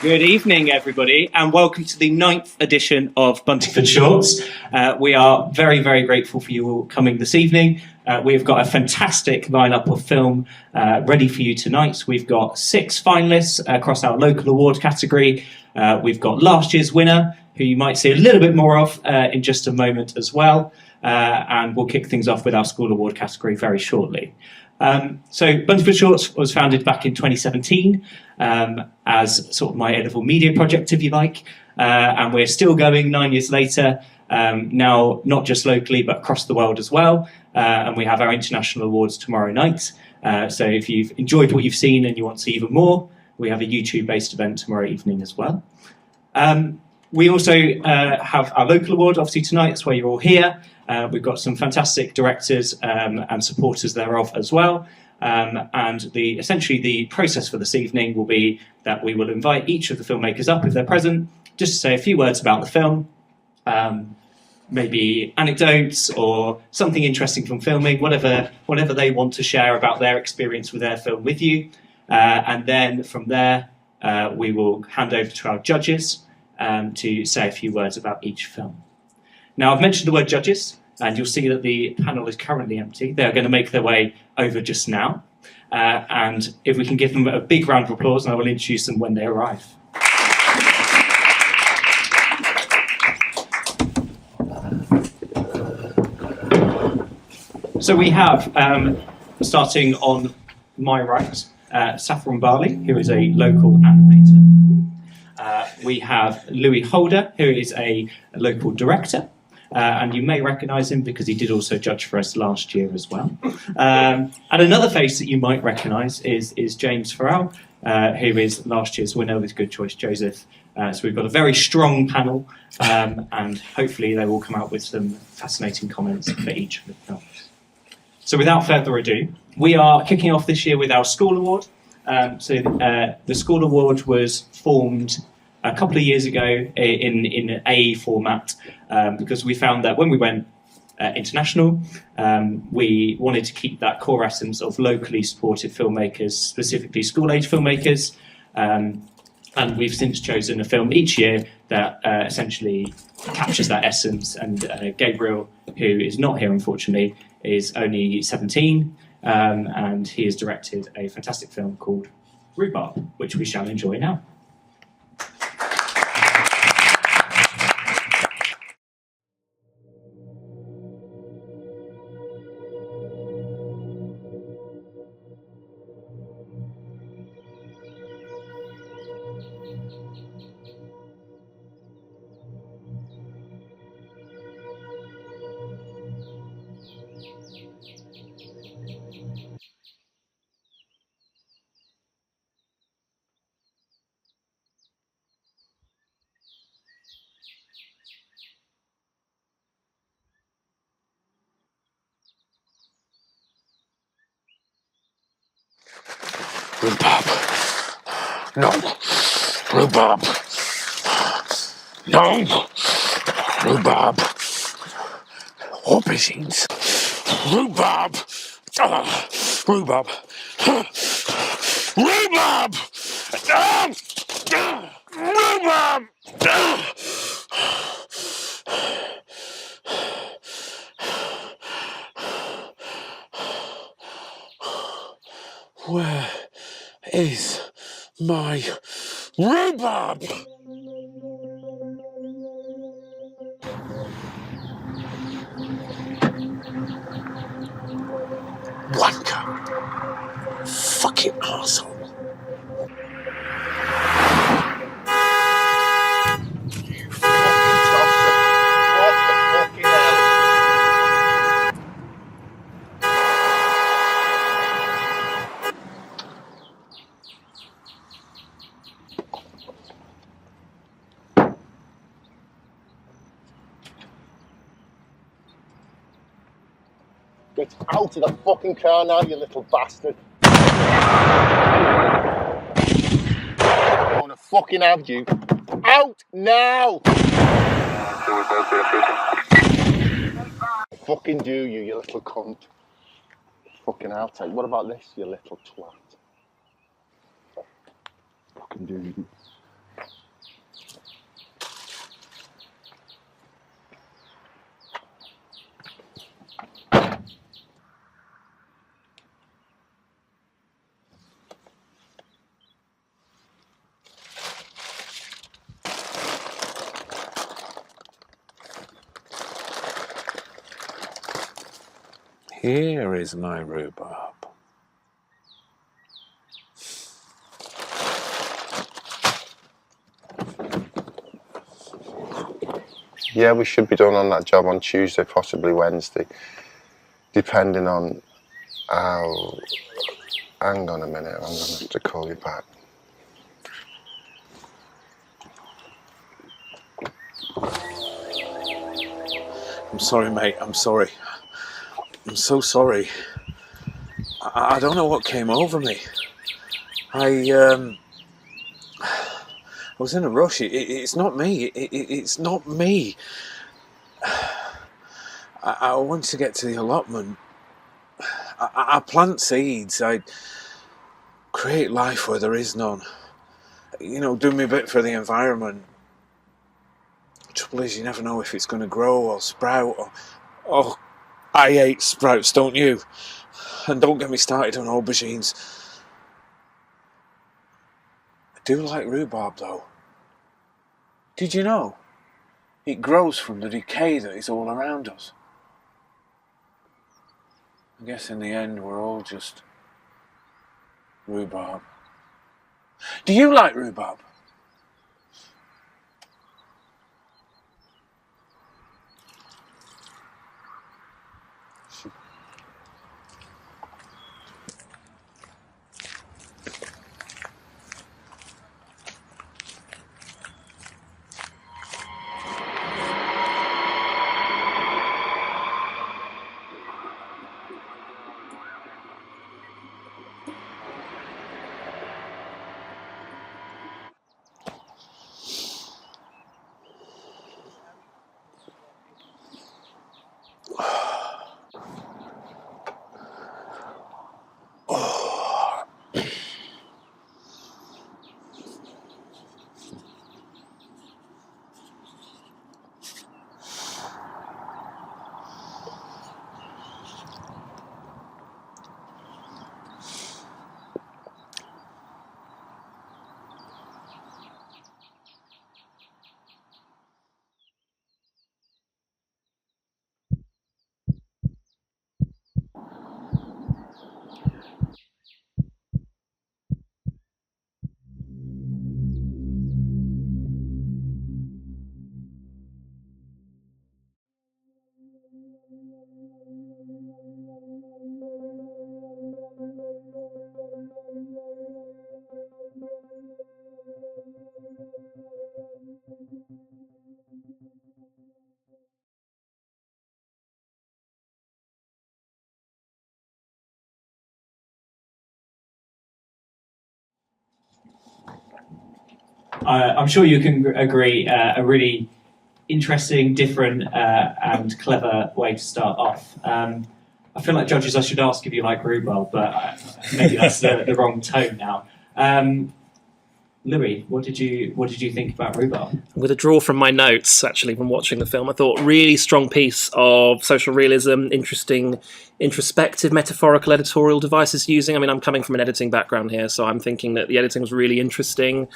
Good evening, everybody, and welcome to the 9th edition of Buntingford Shorts. We are very, very grateful for you all coming this evening. We've got a fantastic lineup of film ready for you tonight. We've got 6 finalists across our local award category. We've got last year's winner, who you might see a little bit more of in just a moment as well. And we'll kick things off with our school award category very shortly. So Buntingford Shorts was founded back in 2017 as sort of my A-level media project, if you like, and we're still going 9 years later, now not just locally but across the world as well, and we have our international awards tomorrow night. So if you've enjoyed what you've seen and you want to see even more, we have a YouTube-based event tomorrow evening as well. We also have our local award, obviously tonight, that's why you're all here. We've got some fantastic directors and supporters thereof as well. And essentially the process for this evening will be that we will invite each of the filmmakers up if they're present, just to say a few words about the film, maybe anecdotes or something interesting from filming, whatever they want to share about their experience with their film with you. And then from there, we will hand over to our judges to say a few words about each film. Now, I've mentioned the word judges, and you'll see that the panel is currently empty. They are going to make their way over just now. And if we can give them a big round of applause, and I will introduce them when they arrive. So we have, starting on my right, Saffron Barley, who is a local animator. We have Louis Holder, who is a local director. And you may recognise him because he did also judge for us last year as well. And another face that you might recognise is James Farrell, who is last year's winner with Good Choice Joseph. So we've got a very strong panel, and hopefully they will come out with some fascinating comments for each of the films. So without further ado, we are kicking off this year with our school award. The school award was formed a couple of years ago in an A format because we found that when we went international, we wanted to keep that core essence of locally supported filmmakers, specifically school-age filmmakers, and we've since chosen a film each year that essentially captures that essence. And Gabriel, who is not here unfortunately, is only 17, and he has directed a fantastic film called Rhubarb, which we shall enjoy now. Rhubarb. No. Rhubarb. No. Rhubarb. Aubergines. Rhubarb. Rhubarb. Rhubarb. Rhubarb. Where is my rhubarb? Wanker. Fucking arsehole. You fucking tosser. What the fucking hell? Get out of the fucking car now, you little bastard. I want to fucking have you. Out now! Fucking do you, you little cunt. Fucking outtake. What about this, you little twat? Fucking do you. Here is my rhubarb. Yeah, we should be done on that job on Tuesday, possibly Wednesday, depending on how... Hang on a minute, I'm going to have to call you back. I'm sorry, mate, I'm sorry. I'm so sorry. I don't know what came over me. I was in a rush. It's not me. It's not me. I want to get to the allotment. I plant seeds. I create life where there is none. You know, do my bit for the environment. The trouble is, you never know if it's going to grow or sprout. Oh, I hate sprouts, don't you? And don't get me started on aubergines. I do like rhubarb, though. Did you know? It grows from the decay that is all around us. I guess in the end we're all just rhubarb. Do you like rhubarb? I'm sure you can agree, a really interesting, different, and clever way to start off. I feel like, judges, I should ask if you like rhubarb, but maybe that's the wrong tone now. Louis, what did you think about rhubarb? I'm going to draw from my notes, actually, from watching the film. I thought really strong piece of social realism, interesting, introspective, metaphorical editorial devices using. I mean, I'm coming from an editing background here, so I'm thinking that the editing was really interesting.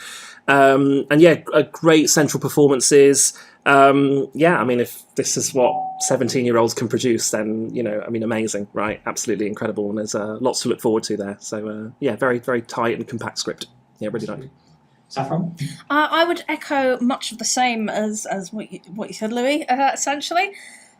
And yeah, great central performances. Yeah, I mean, if this is what 17-year-olds can produce, then, you know, I mean, amazing, right? Absolutely incredible. And there's lots to look forward to there. So, yeah, very, very tight and compact script. Yeah, really like it. Saffron? I would echo much of the same as what you said, Louis. Essentially,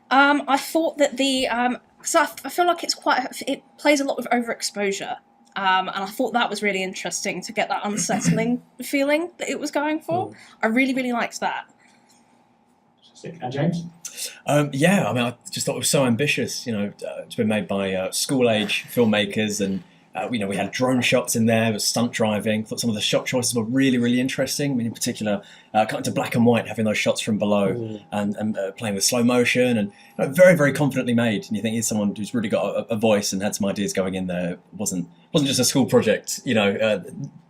I thought that because I feel like it plays a lot with overexposure, and I thought that was really interesting to get that unsettling feeling that it was going for. I really, really liked that. And James? Yeah, I mean, I just thought it was so ambitious. You know, it's been made by school-age filmmakers, and you know, we had drone shots in there, with stunt driving. Thought some of the shot choices were really, really interesting. I mean, in particular, cutting to black and white, having those shots from below, and playing with slow motion, and very, very confidently made. And you think here's someone who's really got a voice and had some ideas going in there. It wasn't just a school project, you know,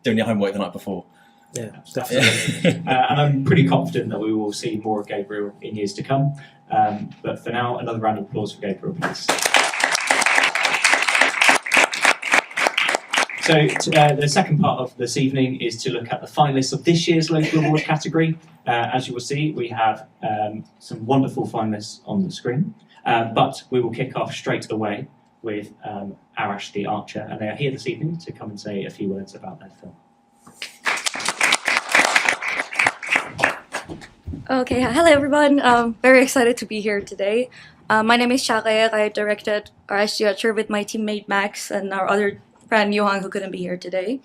doing your homework the night before. Yeah, definitely. And I'm pretty confident that we will see more of Gabriel in years to come. But for now, another round of applause for Gabriel, please. So the second part of this evening is to look at the finalists of this year's local award category. As you will see, we have some wonderful finalists on the screen, but we will kick off straight away with Arash the Archer, and they are here this evening to come and say a few words about their film. Okay, hello everyone. Very excited to be here today. My name is Shaqe. I directed Arash the Archer with my teammate Max and our other friend Johan, who couldn't be here today.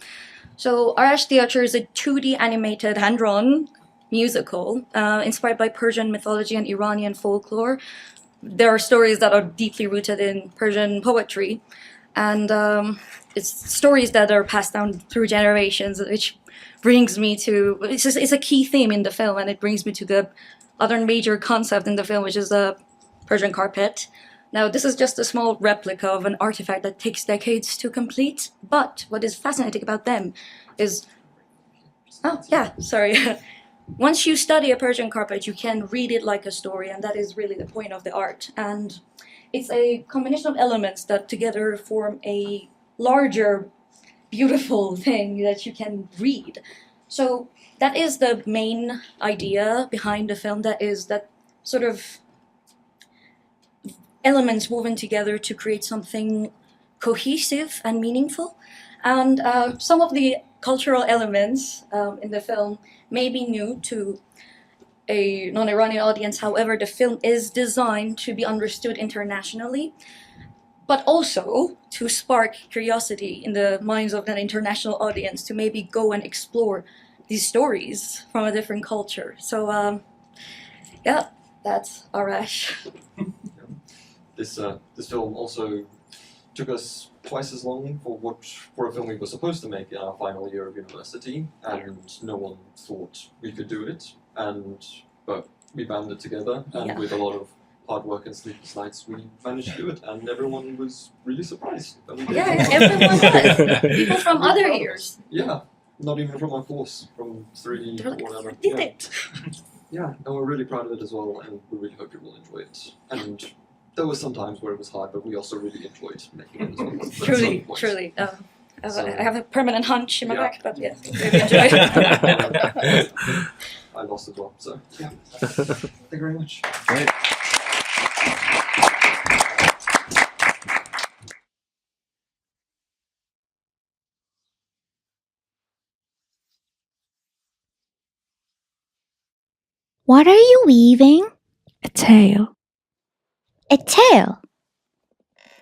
So Arash the Archer is a 2D animated hand-drawn musical inspired by Persian mythology and Iranian folklore. There are stories that are deeply rooted in Persian poetry, and it's stories that are passed down through generations, which brings me to, it's a key theme in the film, and it brings me to the other major concept in the film, which is the Persian carpet. Now, this is just a small replica of an artifact that takes decades to complete, but what is fascinating about them is, oh yeah, sorry. Once you study a Persian carpet, you can read it like a story, and that is really the point of the art. And it's a combination of elements that together form a larger, beautiful thing that you can read. So that is the main idea behind the film, that is that sort of elements woven together to create something cohesive and meaningful. And some of the cultural elements in the film may be new to a non-Iranian audience. However, the film is designed to be understood internationally, but also to spark curiosity in the minds of an international audience to maybe go and explore these stories from a different culture. So, yeah, that's Arash. This film also took us twice as long for a film we were supposed to make in our final year of university, and no one thought we could do it. But we banded together, and with a lot of hard work and sleepless nights, we managed to do it, and everyone was really surprised that we did. Yeah, everyone was. People from other years. Yeah, not even from our course, from 3 They're or like, whatever. "I did it." Yeah, and we're really proud of it as well, and we really hope you will enjoy it. And there were some times where it was hard, but we also really enjoyed making it as well. At some Truly, point. truly. So- I have a permanent hunch in my Yeah. back, but yes, really enjoyed it. I lost as well, so yeah. Thank you very much. Great. What are you weaving? A tale. A tale.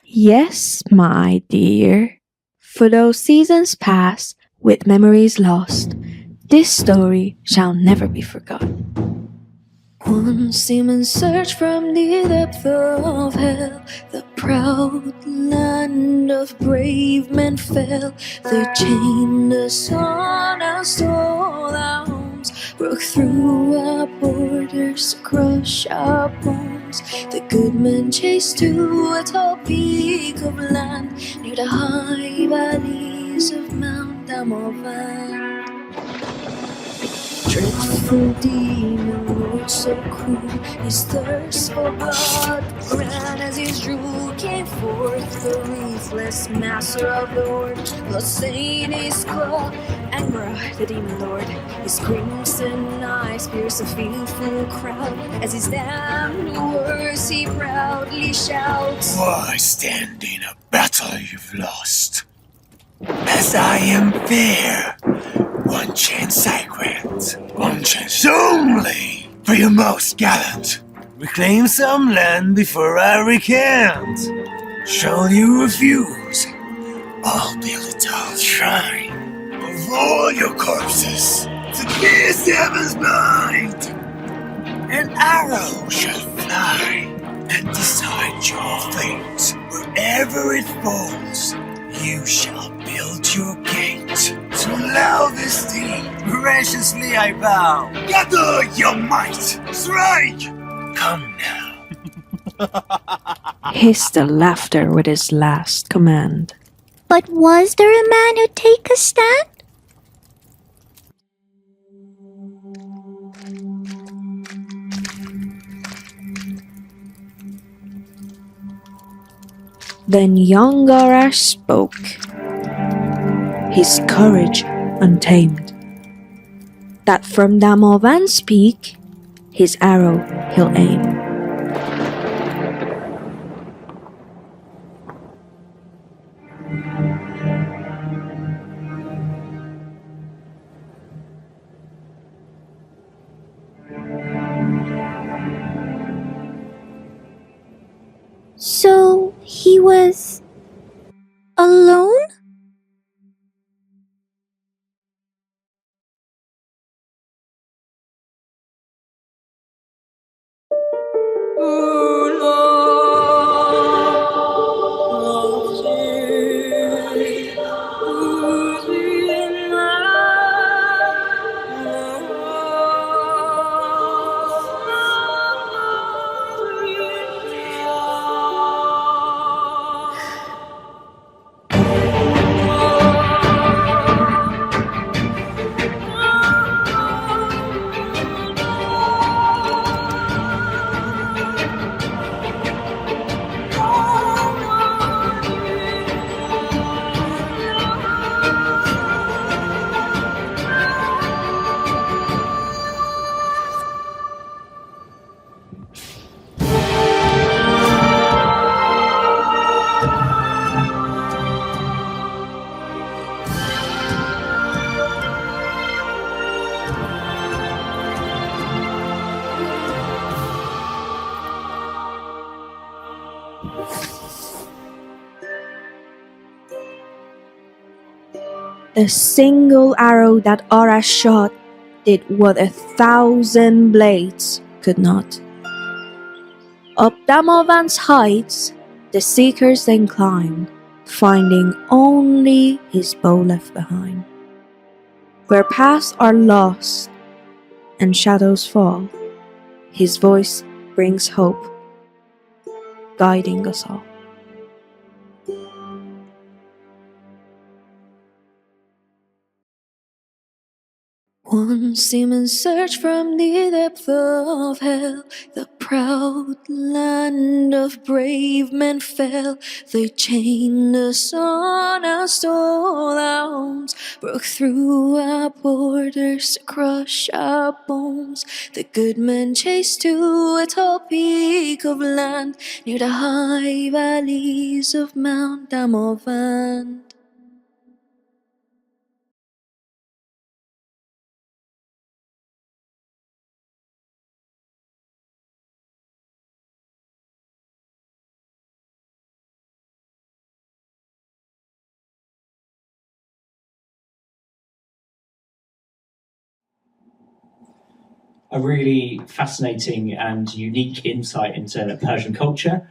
Yes, my dear. For though seasons pass with memories lost, this story shall never be forgotten. One seaman searched from the depth of hell, the proud land of brave men fell. They chained us on and stole our homes, broke through our borders, crushed our bones. The good men chased to a tall peak of land near the high valleys of Mount Damovan. Dreadful demon, Lord so cruel, his thirst for blood ran as his drool came forth. The ruthless master of the horde, lost in his claw. Anger, the demon lord, his crimson eyes pierce a fearful crowd. As his damned words he proudly shouts, Why stand in a battle you've lost? As I am fair, one chance I grant, one chance only, for your most gallant. Reclaim some land before I recant. Shall you refuse? I'll build a tall shrine of all your corpses to pierce heaven's blind. An arrow shall fly and decide your fate. Wherever it falls, you shall build your gate. To allow this deed, graciously I bow. Gather your might, strike! Come now. Hissed the laughter with his last command. But was there a man who'd take a stand? Then young Arash spoke, his courage untamed, that from Damovan's peak his arrow he'll aim. Alone? The single arrow that Arash shot did what 1,000 blades could not. Up Damovan's heights, the seekers then climbed, finding only his bow left behind. Where paths are lost and shadows fall, his voice brings hope, guiding us all. One seaman searched from the depth of hell. The proud land of brave men fell. They chained us on and stole our homes, broke through our borders to crush our bones. The good men chased to a tall peak of land near the high valleys of Mount Damovan. A really fascinating and unique insight into Persian culture,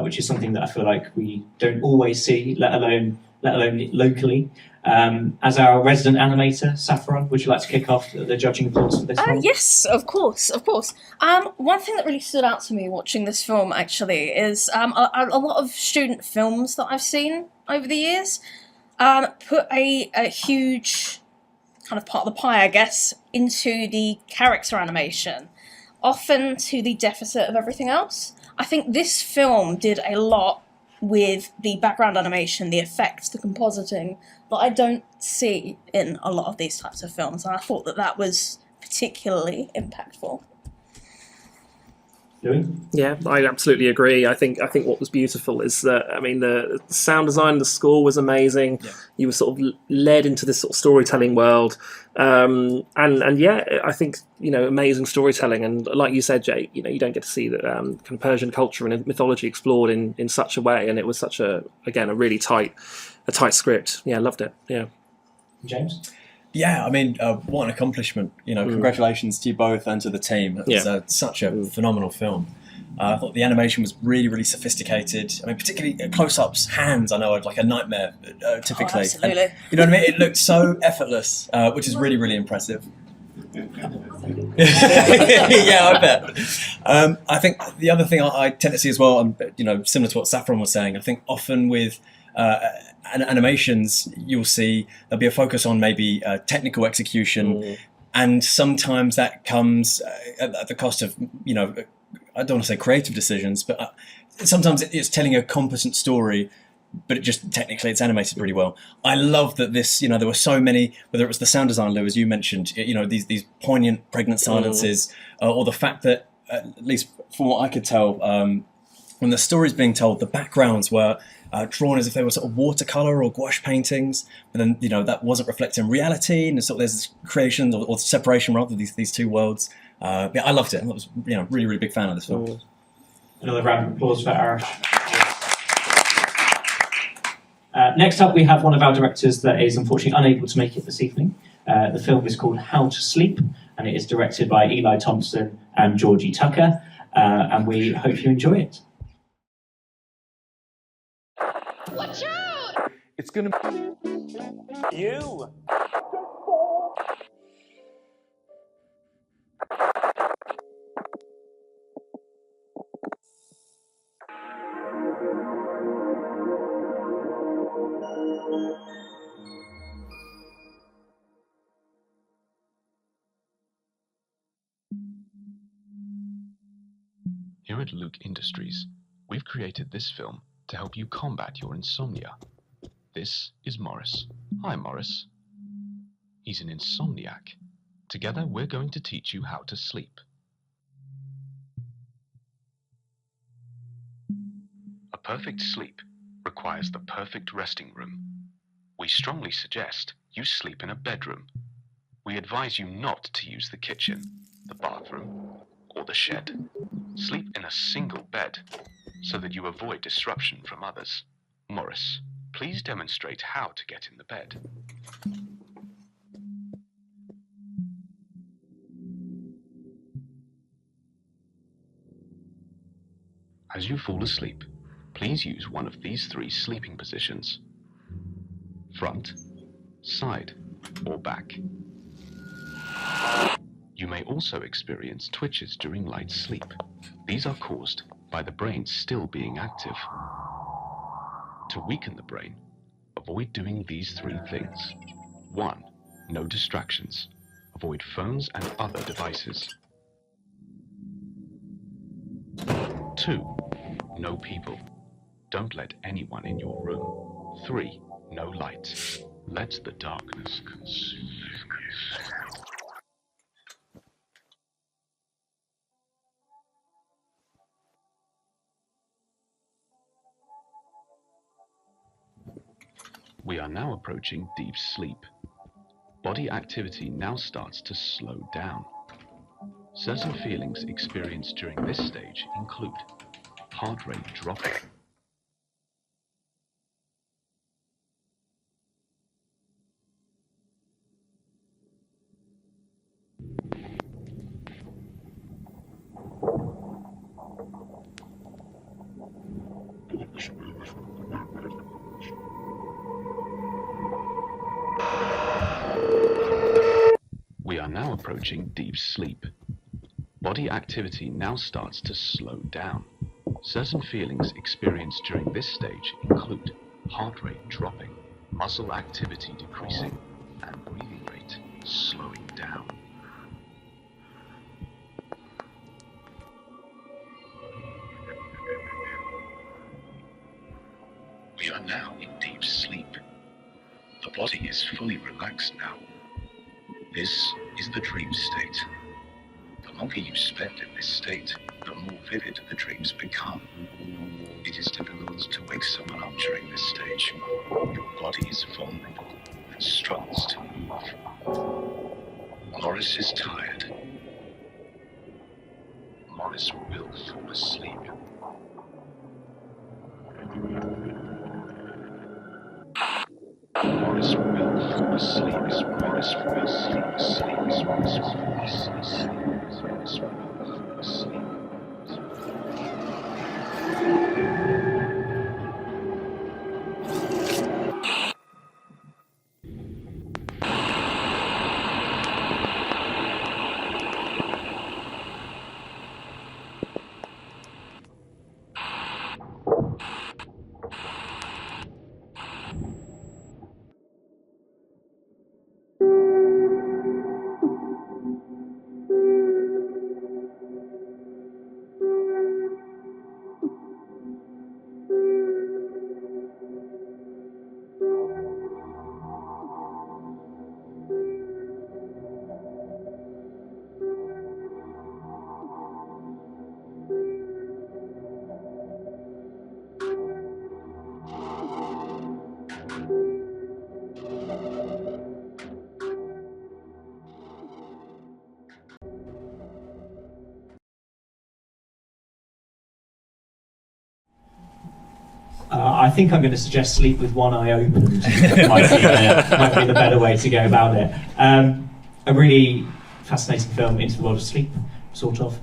which is something that I feel like we don't always see, let alone locally. As our resident animator, Saffron, would you like to kick off the judging applause for this one? Yes, of course. One thing that really stood out to me watching this film actually is a lot of student films that I've seen over the years put a huge kind of part of the pie, I guess, into the character animation, often to the deficit of everything else. I think this film did a lot with the background animation, the effects, the compositing, that I don't see in a lot of these types of films, and I thought that was particularly impactful. Louis? Yeah, I absolutely agree. I think what was beautiful is that, I mean, the sound design, the score was amazing. Yeah. You were sort of led into this sort of storytelling world, and yeah, I think, you know, amazing storytelling. And like you said, Jake, you know, you don't get to see that kind of Persian culture and mythology explored in such a way, and it was such a really tight script. Yeah, loved it. Yeah, James. Yeah, I mean, what an accomplishment. You know, congratulations to you both and to the team. It was such a phenomenal film. I thought the animation was really, really sophisticated. I mean, particularly close-ups, hands, I know, are like a nightmare typically. Oh, absolutely. And, you know what I mean? It looked so effortless, which is really, really impressive. Yeah, I bet. I think the other thing I tend to see as well, and you know, similar to what Saffron was saying, I think often with animations, you'll see there'll be a focus on maybe technical execution, and sometimes that comes at the cost of, you know, I don't want to say creative decisions, but sometimes it's telling a competent story, but technically it's animated really well. I love that this, you know, there were so many, whether it was the sound design, Lou, as you mentioned, you know, these poignant, pregnant silences, or the fact that, at least from what I could tell, when the story's being told, the backgrounds were drawn as if they were sort of watercolor or gouache paintings, but then, you know, that wasn't reflecting reality, and sort of there's this creation or separation rather, these two worlds. Yeah, I loved it. I was, you know, really, really big fan of this film. Another round of applause for Arash. Next up, we have one of our directors that is unfortunately unable to make it this evening. The film is called How to Sleep, and it is directed by Eli Thompson and Georgie Tucker, and we hope you enjoy it. Watch out! It's gonna be you. Here at Luke Industries, we've created this film to help you combat your insomnia. This is Morris. Hi, Morris. He's an insomniac. Together, we're going to teach you how to sleep. A perfect sleep requires the perfect resting room. We strongly suggest you sleep in a bedroom. We advise you not to use the kitchen, the bathroom, or the shed. Sleep in a single bed so that you avoid disruption from others. Morris, please demonstrate how to get in the bed. As you fall asleep, please use one of these 3 sleeping positions: front, side, or back. You may also experience twitches during light sleep. These are caused by the brain still being active. To weaken the brain, avoid doing these 3 things. 1. No distractions. Avoid phones and other devices. 2. No people. Don't let anyone in your room. 3. No light. Let the darkness consume you. We are now approaching deep sleep. Body activity now starts to slow down. Certain feelings experienced during this stage include heart rate dropping, We are now approaching deep sleep. Body activity now starts to slow down. Certain feelings experienced during this stage include heart rate dropping, muscle activity decreasing, and breathing rate slowing down. We are now in deep sleep. The body is fully relaxed now. This is the dream state. The longer you spend in this state, the more vivid the dreams become. It is difficult to wake someone up during this stage. Your body is vulnerable and struggles to move. Morris is tired. Morris will fall asleep. Morris will fall asleep. Morris will fall asleep. Morris will fall asleep. Morris will fall asleep. I think I'm going to suggest sleep with one eye open. might be the better way to go about it. A really fascinating film, Into the World of Sleep, sort of.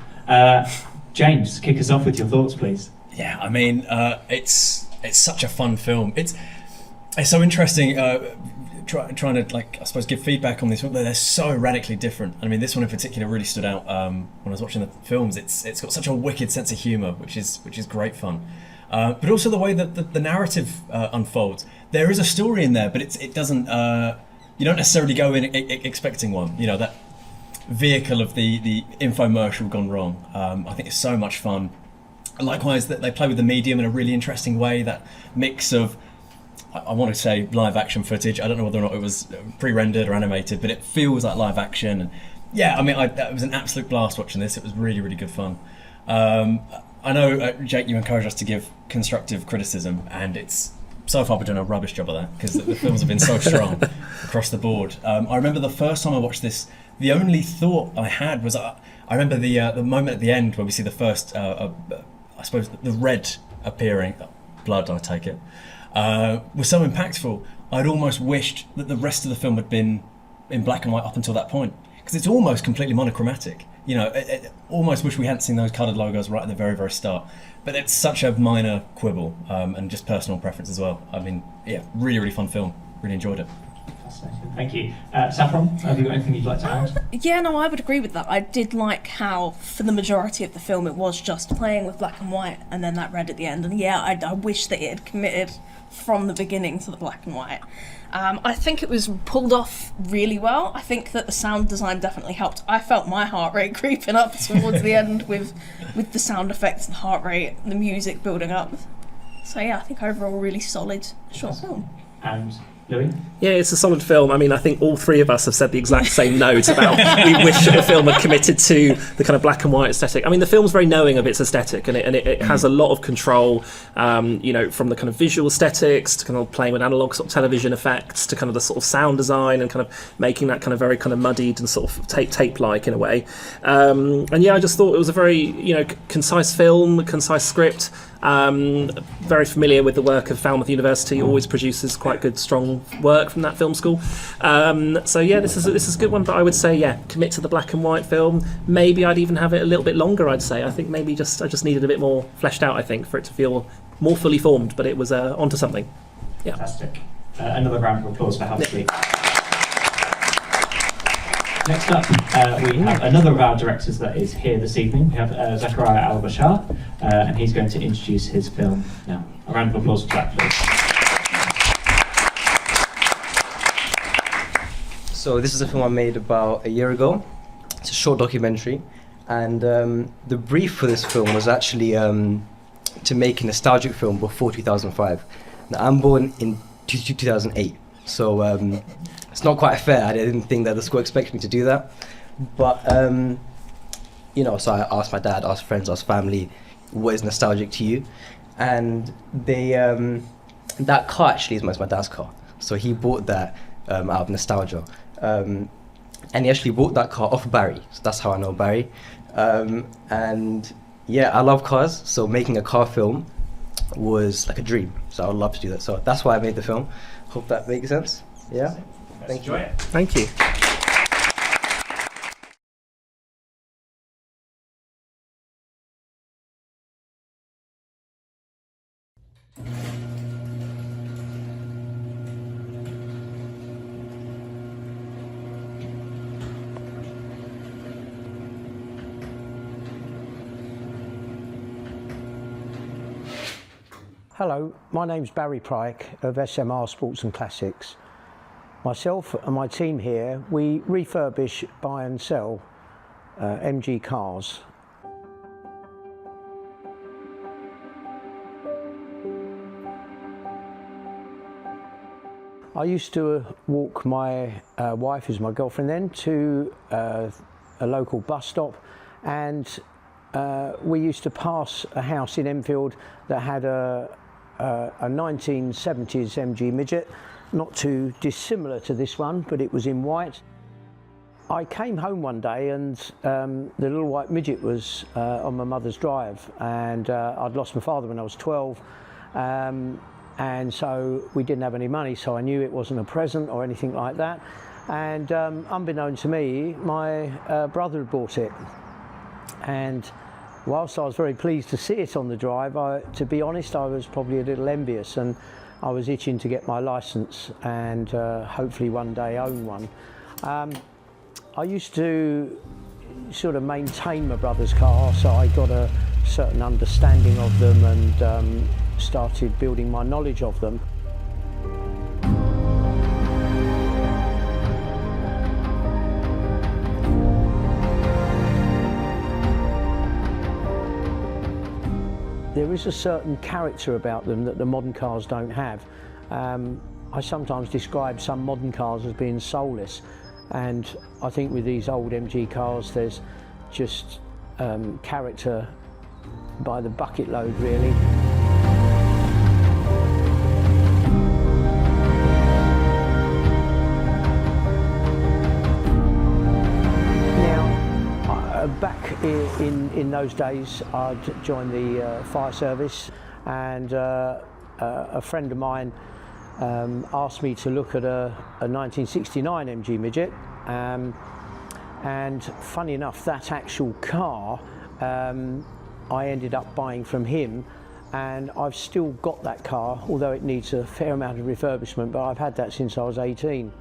James, kick us off with your thoughts, please. Yeah, I mean, it's such a fun film. It's so interesting. Trying to, like, I suppose, give feedback on this film. They're so radically different. I mean, this one in particular really stood out when I was watching the films. It's got such a wicked sense of humour, which is great fun. But also the way that the narrative unfolds. There is a story in there, but it doesn't. You don't necessarily go in expecting one. You know, that vehicle of the infomercial gone wrong. I think it's so much fun. And likewise, that they play with the medium in a really interesting way. That mix of, I want to say, live action footage. I don't know whether or not it was pre-rendered or animated, but it feels like live action. And yeah, I mean, that was an absolute blast watching this. It was really, really good fun. I know, Jake, you encouraged us to give constructive criticism, and it's so far we've done a rubbish job of that because the films have been so strong across the board. I remember the first time I watched this, the only thought I had was, I remember the moment at the end where we see the first, I suppose, the red appearing, blood, I take it, was so impactful. I'd almost wished that the rest of the film had been in black and white up until that point, because it's almost completely monochromatic. You know, almost wish we hadn't seen those coloured logos right at the very, very start. But it's such a minor quibble, and just personal preference as well. I mean, yeah, really, really fun film. Really enjoyed it. Fascinating. Thank you. Saffron, have you got anything you'd like to add? Yeah, no, I would agree with that. I did like how, for the majority of the film, it was just playing with black and white, and then that red at the end. And yeah, I wish that it had committed from the beginning to the black and white. I think it was pulled off really well. I think that the sound design definitely helped. I felt my heart rate creeping up towards the end with the sound effects, the heart rate, the music building up. So yeah, I think overall really solid short film. And Louis? Yeah, it's a solid film. I mean, I think all three of us have said the exact same note about we wish the film had committed to the kind of black and white aesthetic. I mean, the film's very knowing of its aesthetic, and it has a lot of control, you know, from the kind of visual aesthetics to kind of playing with analog sort of television effects to kind of the sort of sound design and kind of making that kind of very kind of muddied and sort of tape-like in a way. And yeah, I just thought it was a very, you know, concise film, a concise script. Very familiar with the work of Falmouth University, always produces quite good, strong work from that film school. So yeah, this is a good one, but I would say, yeah, commit to the black and white film. Maybe I'd even have it a little bit longer, I'd say. I think maybe I just needed a bit more fleshed out, I think, for it to feel more fully formed, but it was onto something. Yeah. Fantastic. Another round of applause for House Sleep. Next up, we have another of our directors that is here this evening. We have Zachariah Al-Bashar, and he's going to introduce his film now. A round of applause for that, please. So this is a film I made about a year ago. It's a short documentary, and the brief for this film was actually to make a nostalgic film before 2005. Now, I'm born in 2008, so it's not quite fair. I didn't think that the school expected me to do that, but you know, so I asked my dad, asked friends, asked family, what is nostalgic to you? And they that car actually is my dad's car, so he bought that out of nostalgia, and he actually bought that car off Barry, so that's how I know Barry. And yeah, I love cars, so making a car film was like a dream, so I would love to do that. So that's why I made the film. Hope that makes sense. Yeah. Thank you. Thank you. Hello, my name's Barry Pryke of SMR Sports and Classics. Myself and my team here, we refurbish, buy and sell MG cars. I used to walk my wife, who's my girlfriend then, to a local bus stop, and we used to pass a house in Enfield that had a 1970s MG Midget, not too dissimilar to this one, but it was in white. I came home one day and the little white midget was on my mother's drive, and I'd lost my father when I was 12. and so we didn't have any money, so I knew it wasn't a present or anything like that. And unbeknown to me, my brother had bought it. And whilst I was very pleased to see it on the drive, to be honest, I was probably a little envious, and I was itching to get my licence and hopefully one day own one. I used to sort of maintain my brother's car, so I got a certain understanding of them and started building my knowledge of them. There is a certain character about them that the modern cars don't have. I sometimes describe some modern cars as being soulless, and I think with these old MG cars there's just character by the bucket load, really. Back in those days, I'd joined the fire service, and a friend of mine asked me to look at a 1969 MG Midget, and funny enough, that actual car I ended up buying from him, and I've still got that car, although it needs a fair amount of refurbishment, but I've had that since I was 18.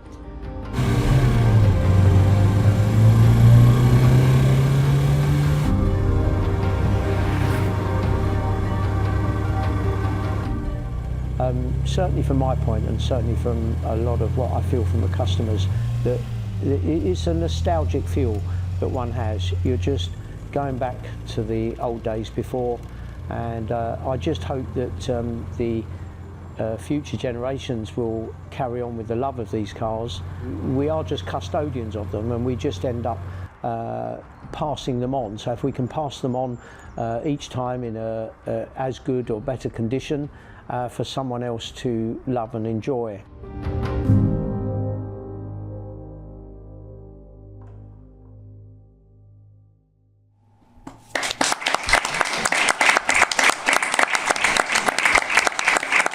Certainly from my point, and certainly from a lot of what I feel from the customers, that it's a nostalgic feel that one has. You're just going back to the old days before, and I just hope that the future generations will carry on with the love of these cars. We are just custodians of them, and we just end up passing them on. So if we can pass them on each time in a as good or better condition, for someone else to love and enjoy.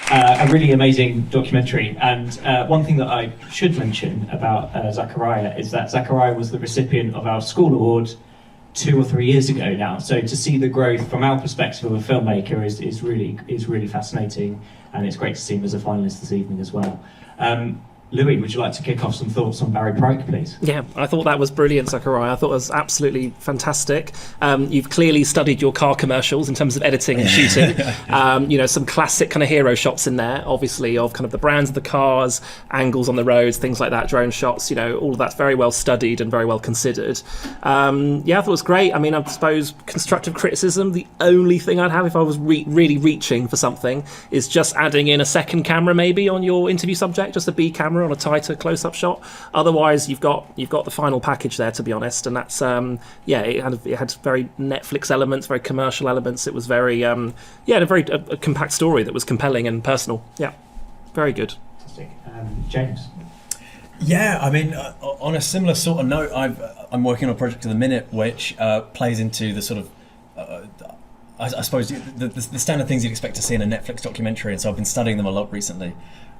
A really amazing documentary, and one thing that I should mention about Zachariah is that Zachariah was the recipient of our school award 2 or 3 years ago now. So to see the growth from our perspective of a filmmaker is really fascinating, and it's great to see him as a finalist this evening as well. Louis, would you like to kick off some thoughts on Barry Pryke, please? Yeah, I thought that was brilliant, Zachariah. I thought it was absolutely fantastic. You've clearly studied your car commercials in terms of editing and shooting. You know, some classic kind of hero shots in there, obviously, of kind of the brands of the cars, angles on the roads, things like that, drone shots, you know, all of that's very well studied and very well considered. Yeah, I thought it was great. I mean, I suppose constructive criticism, the only thing I'd have if I was really reaching for something is just adding in a second camera maybe on your interview subject, just a B camera on a tighter close-up shot. Otherwise, you've got the final package there, to be honest, and that's yeah, it had very Netflix elements, very commercial elements. It was very yeah, a very compact story that was compelling and personal. Yeah, very good. Fantastic. James. Yeah, I mean, on a similar sort of note, I'm working on a project at the minute which plays into the sort of I suppose the standard things you'd expect to see in a Netflix documentary, and so I've been studying them a lot recently.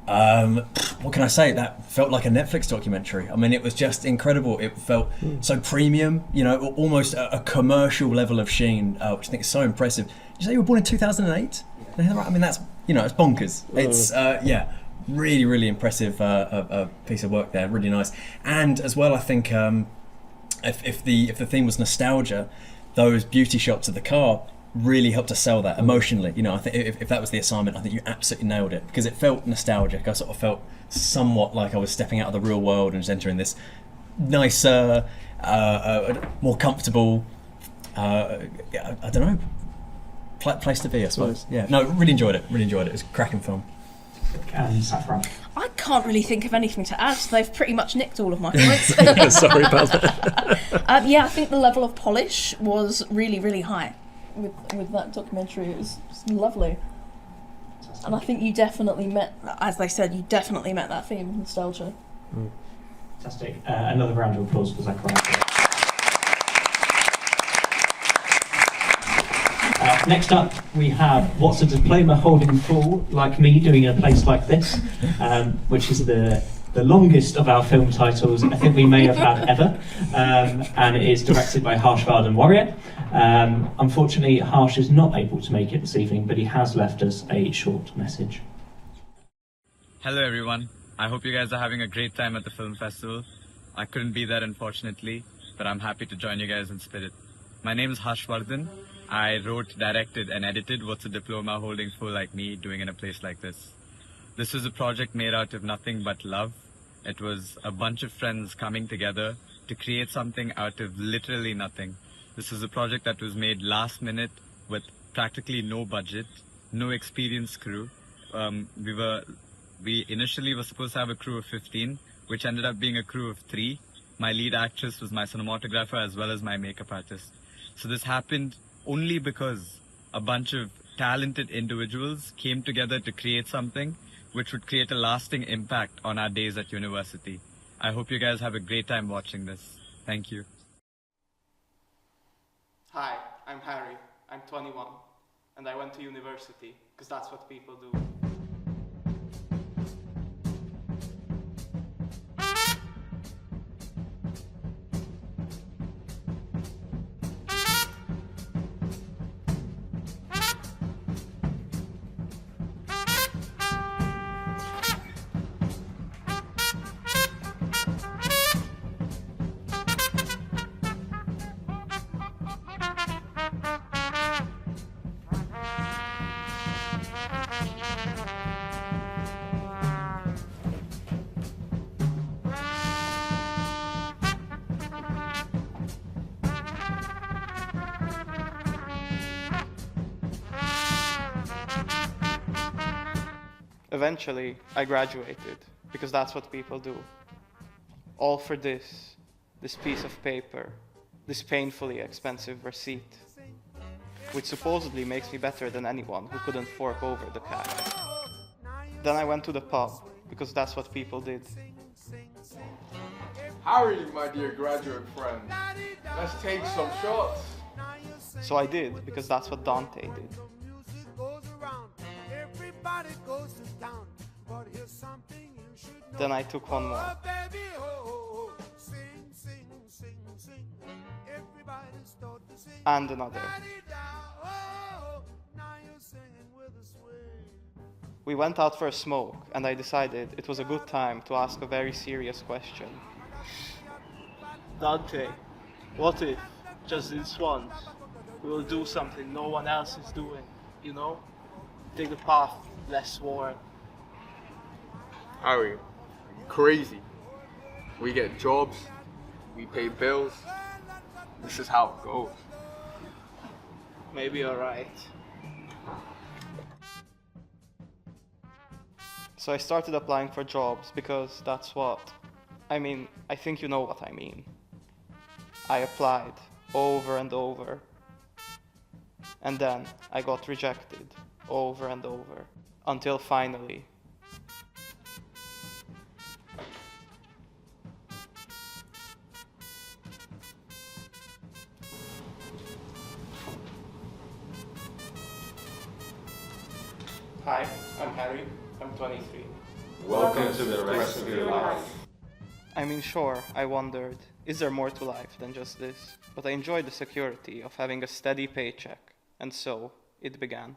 What can I say? That felt like a Netflix documentary. I mean, it was just incredible. It felt so premium, you know, almost a commercial level of sheen, which I think is so impressive. Did you say you were born in 2008? I mean, that's, you know, it's bonkers. It's yeah, really impressive piece of work there. Really nice. And as well, I think if the theme was nostalgia, those beauty shots of the car really helped to sell that emotionally. You know, I think if that was the assignment, I think you absolutely nailed it, because it felt nostalgic. I sort of felt somewhat like I was stepping out of the real world and just entering this nicer, more comfortable, I don't know, place to be, I suppose. Yeah, no, really enjoyed it. It was a cracking film. And Saffron. I can't really think of anything to add. They've pretty much nicked all of my points. Sorry about that. Yeah, I think the level of polish was really high with that documentary. It was lovely. And I think you definitely met, as they said, you definitely met that theme of nostalgia. Fantastic. Another round of applause for Zachariah. Next up, we have What's a Diploma Holding Fool Like Me Doing in a Place Like This, which is the longest of our film titles I think we may have had ever, and it is directed by Harsh Vardhan Warrior. Unfortunately, Harsh is not able to make it this evening, but he has left us a short message. Hello everyone, I hope you guys are having a great time at the film festival. I couldn't be there unfortunately, but I'm happy to join you guys in spirit. My name is Harsh Vardhan. I wrote, directed and edited What's a Diploma Holding Fool Like Me Doing in a Place Like This. This was a project made out of nothing but love. It was a bunch of friends coming together to create something out of literally nothing. This was a project that was made last minute with practically no budget, no experienced crew. We initially were supposed to have a crew of 15, which ended up being a crew of 3. My lead actress was my cinematographer as well as my makeup artist. So this happened only because a bunch of talented individuals came together to create something which would create a lasting impact on our days at university. I hope you guys have a great time watching this. Thank you. Hi, I'm Harry. I'm 21, and I went to university because that's what people do. Eventually, I graduated, because that's what people do. All for this piece of paper, this painfully expensive receipt, which supposedly makes me better than anyone who couldn't fork over the cash. Then I went to the pub, because that's what people did. Harry, my dear graduate friend, let's take some shots. So I did, because that's what Dante did. Then I took one more. And another. We went out for a smoke, and I decided it was a good time to ask a very serious question. Dante, what if, just this once, we will do something no one else is doing, you know? Take the path less worn. Harry, are you crazy? We get jobs, we pay bills. This is how it goes. Maybe you're right. So I started applying for jobs because that's what... I think you know what I mean. I applied over and over. And then I got rejected over and over. Until finally... Hi, I'm Harry. I'm 23. Welcome to the rest of your life. Sure, I wondered, is there more to life than just this? But I enjoyed the security of having a steady paycheck, and so it began.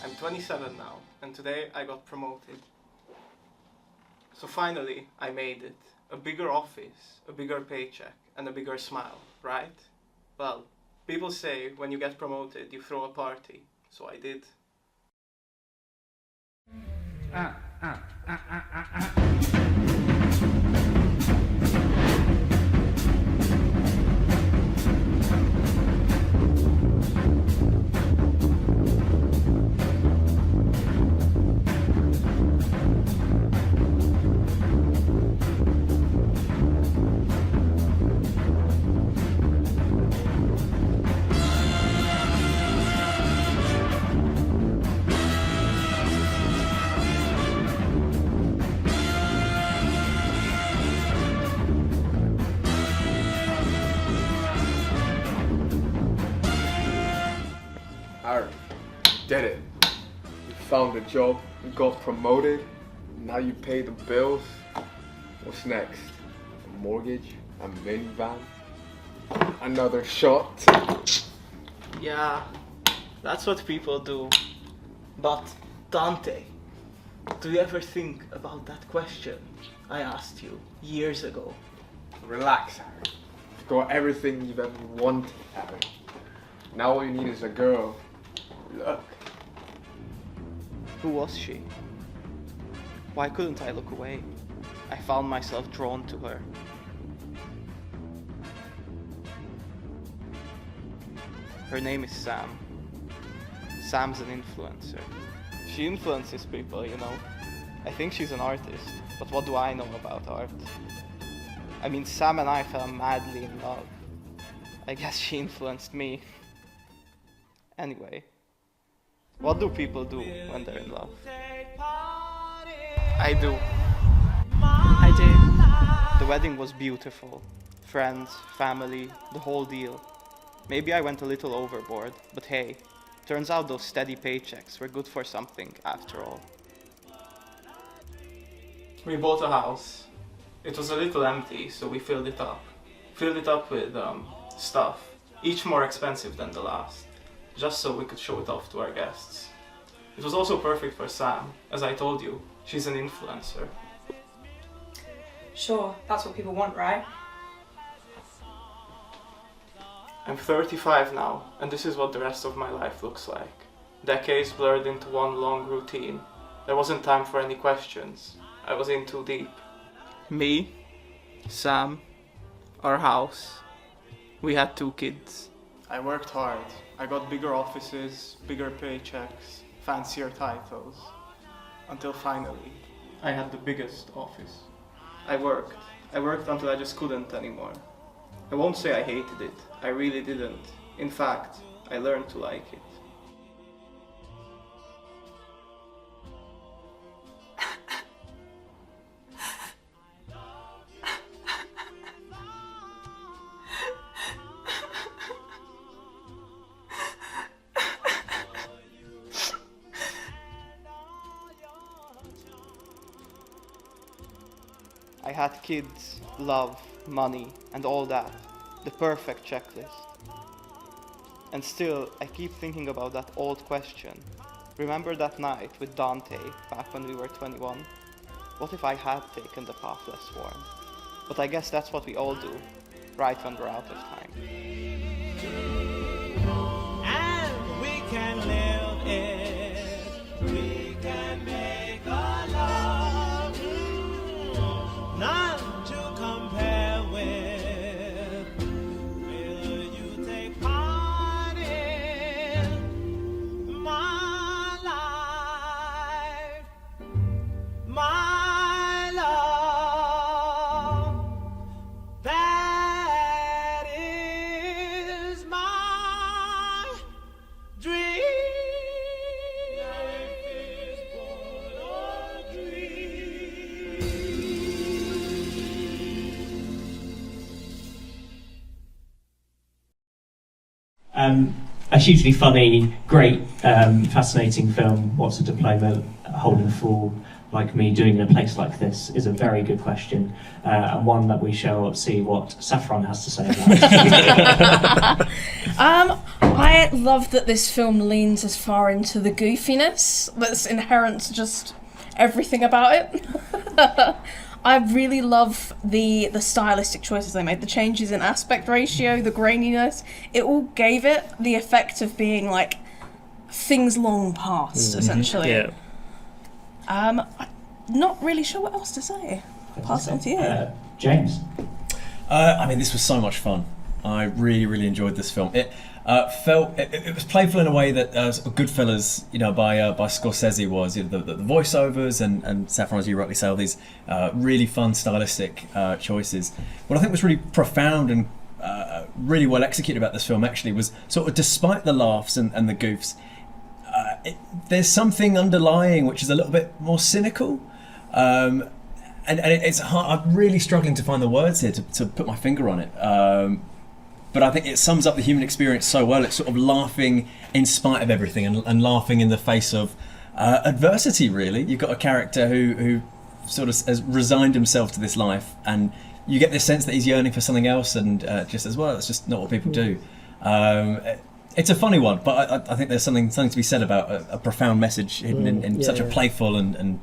I'm 27 now, and today I got promoted. So finally, I made it. A bigger office, a bigger paycheck, and a bigger smile, right? Well, people say when you get promoted, you throw a party. So I did. Aaron, did it. You found a job, you got promoted, now you pay the bills. What's next? A mortgage? A minivan? Another shot? Yeah, that's what people do. But, Dante, do you ever think about that question I asked you years ago? Relax, Aaron. You've got everything you've ever wanted, Aaron. Now all you need is a girl. Look. Who was she? Why couldn't I look away? I found myself drawn to her. Her name is Sam. Sam's an influencer. She influences people, you know. I think she's an artist, but what do I know about art? I mean, Sam and I fell madly in love. I guess she influenced me. Anyway, what do people do when they're in love? I do. I do. The wedding was beautiful. Friends, family, the whole deal. Maybe I went a little overboard, but hey, turns out those steady paychecks were good for something after all. We bought a house. It was a little empty, so we filled it up. Filled it up with stuff, each more expensive than the last, just so we could show it off to our guests. It was also perfect for Sam. As I told you, she's an influencer. Sure, that's what people want, right? I'm 35 now, and this is what the rest of my life looks like. Decades blurred into one long routine. There wasn't time for any questions. I was in too deep. Me, Sam, our house. We had 2 kids. I worked hard. I got bigger offices, bigger paychecks, fancier titles. Until finally, I had the biggest office. I worked until I just couldn't anymore. I won't say I hated it. I really didn't. In fact, I learned to like it. I had kids, love, money, and all that. The perfect checklist. And still, I keep thinking about that old question. Remember that night with Dante, back when we were 21? What if I had taken the path less worn? But I guess that's what we all do, right when we're out of time. And we can live it. We can make a love. None to compare with. Will you take part in my life? My love. That is my dream. Life is full of dreams. A hugely funny, great, fascinating film. What's a diploma holding a fool like me doing in a place like this is a very good question, and one that we shall see what Saffron has to say about. I love that this film leans as far into the goofiness that's inherent to just everything about it. I really love the stylistic choices they made, the changes in aspect ratio, the graininess. It all gave it the effect of being like things long past, essentially. Yeah. I'm not really sure what else to say. I'll pass it on to you. James? I mean, this was so much fun. I really, really enjoyed this film. It it was playful in a way that Goodfellas, by Scorsese was. The voiceovers and Saffron, as you rightly say, all these really fun stylistic choices. What I think was really profound and really well executed about this film actually was sort of, despite the laughs and the goofs, there's something underlying which is a little bit more cynical. And it's hard. I'm really struggling to find the words here to put my finger on it. But I think it sums up the human experience so well. It's sort of laughing in spite of everything and laughing in the face of adversity, really. You've got a character who sort of has resigned himself to this life, and you get this sense that he's yearning for something else, and just as well, that's just not what people do. It's a funny one, but I think there's something to be said about a profound message hidden in such a playful and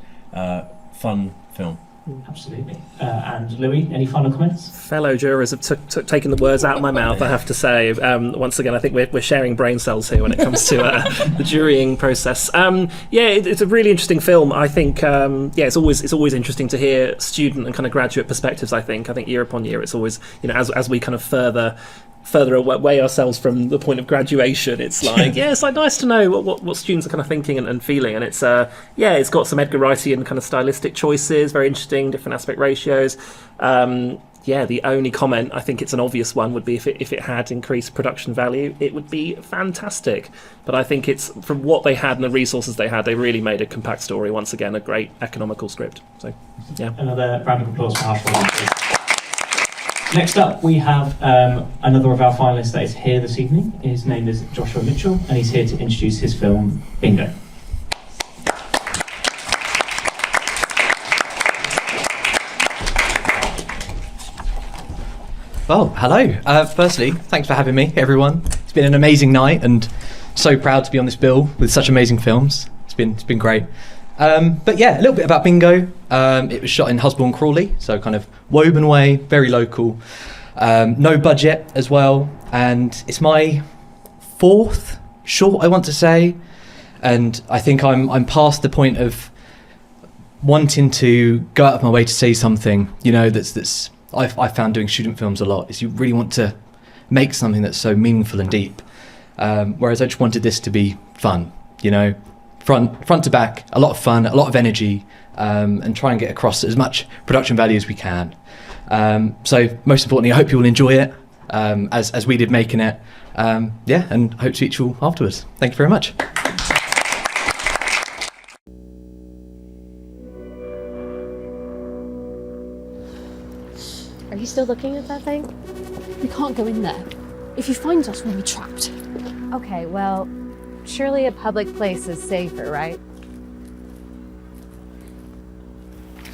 fun film. Absolutely. And Louis, any final comments? Fellow jurors have taken the words out of my mouth, I have to say. Once again, I think we're sharing brain cells here when it comes to the jurying process. It's a really interesting film. I think, it's always interesting to hear student and kind of graduate perspectives. I think year upon year, it's always, as we kind of further away ourselves from the point of graduation, it's like it's like nice to know what students are kind of thinking and feeling, and it's it's got some Edgar Wrightian kind of stylistic choices, very interesting, different aspect ratios. The only comment, I think it's an obvious one, would be if it had increased production value, it would be fantastic. But I think it's, from what they had and the resources they had, they really made a compact story. Once again, a great economical script. So another round of applause for Harsh. Next up, we have another of our finalists that is here this evening. His name is Joshua Mitchell, and he's here to introduce his film, Bingo. Well, hello. Firstly, thanks for having me, everyone. It's been an amazing night, and so proud to be on this bill with such amazing films. It's been great. But yeah, a little bit about Bingo. It was shot in Husband Crawley, so kind of Woburn way, very local. No budget as well, and it's my 4th short, I want to say, and I think I'm past the point of wanting to go out of my way to say something. That's I found doing student films a lot is you really want to make something that's so meaningful and deep. Whereas I just wanted this to be fun, front to back, a lot of fun, a lot of energy, and try and get across as much production value as we can. So most importantly, I hope you will enjoy it, as we did making it. And hope to meet you all afterwards. Thank you very much. Are you still looking at that thing? We can't go in there. If he finds us, we'll be trapped. Okay, well, surely a public place is safer, right?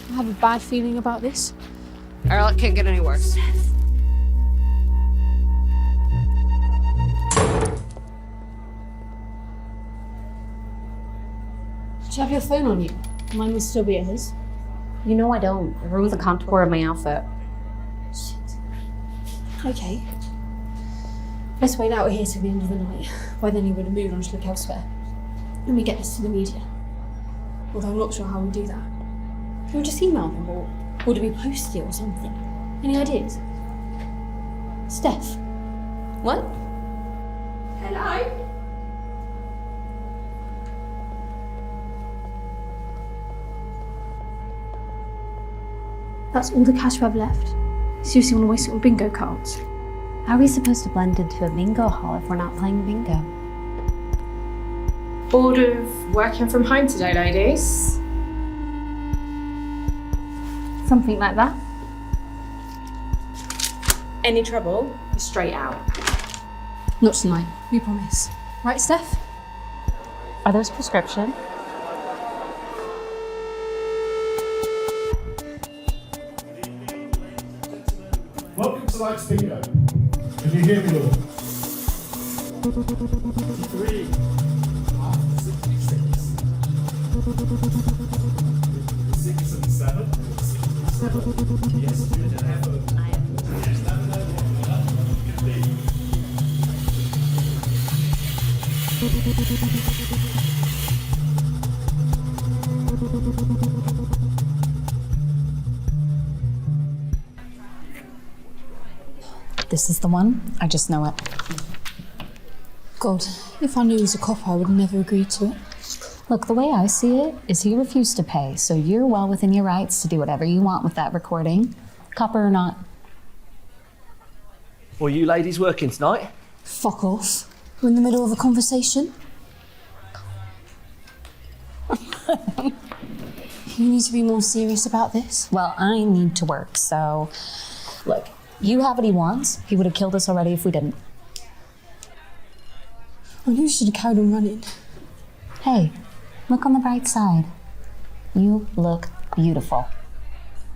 I have a bad feeling about this. Earl, it can't get any worse. Do you have your phone on you? Mine would still be at his. You know I don't. It ruins the contour of my outfit. Shit. Okay. Let's wait out here till the end of the night. By then he would have moved on to look elsewhere. And we get this to the media. Although I'm not sure how we do that. Can we just email them or do we post it or something? Any ideas? Steph? What? Hello? That's all the cash we have left. You seriously want to waste it on bingo cards? How are we supposed to blend into a bingo hall if we're not playing bingo? Bored of working from home today, ladies? Something like that. Any trouble, you're straight out. Not tonight, we promise. Right, Steph? Are those prescription? Welcome to Lights Bingo. Can you hear me all? 3, 6 and 7. Yes, you did have a... Yes, This is the one. I just know it. God, if I knew he was a cop, I would never agree to it. Look, the way I see it is he refused to pay, so you're well within your rights to do whatever you want with that recording, copper or not. Well, you ladies working tonight? Fuck off. We're in the middle of a conversation. You need to be more serious about this. Well, I need to work, so look, you have what he wants. He would have killed us already if we didn't. I knew you should have carried on running. Hey, look on the bright side. You look beautiful,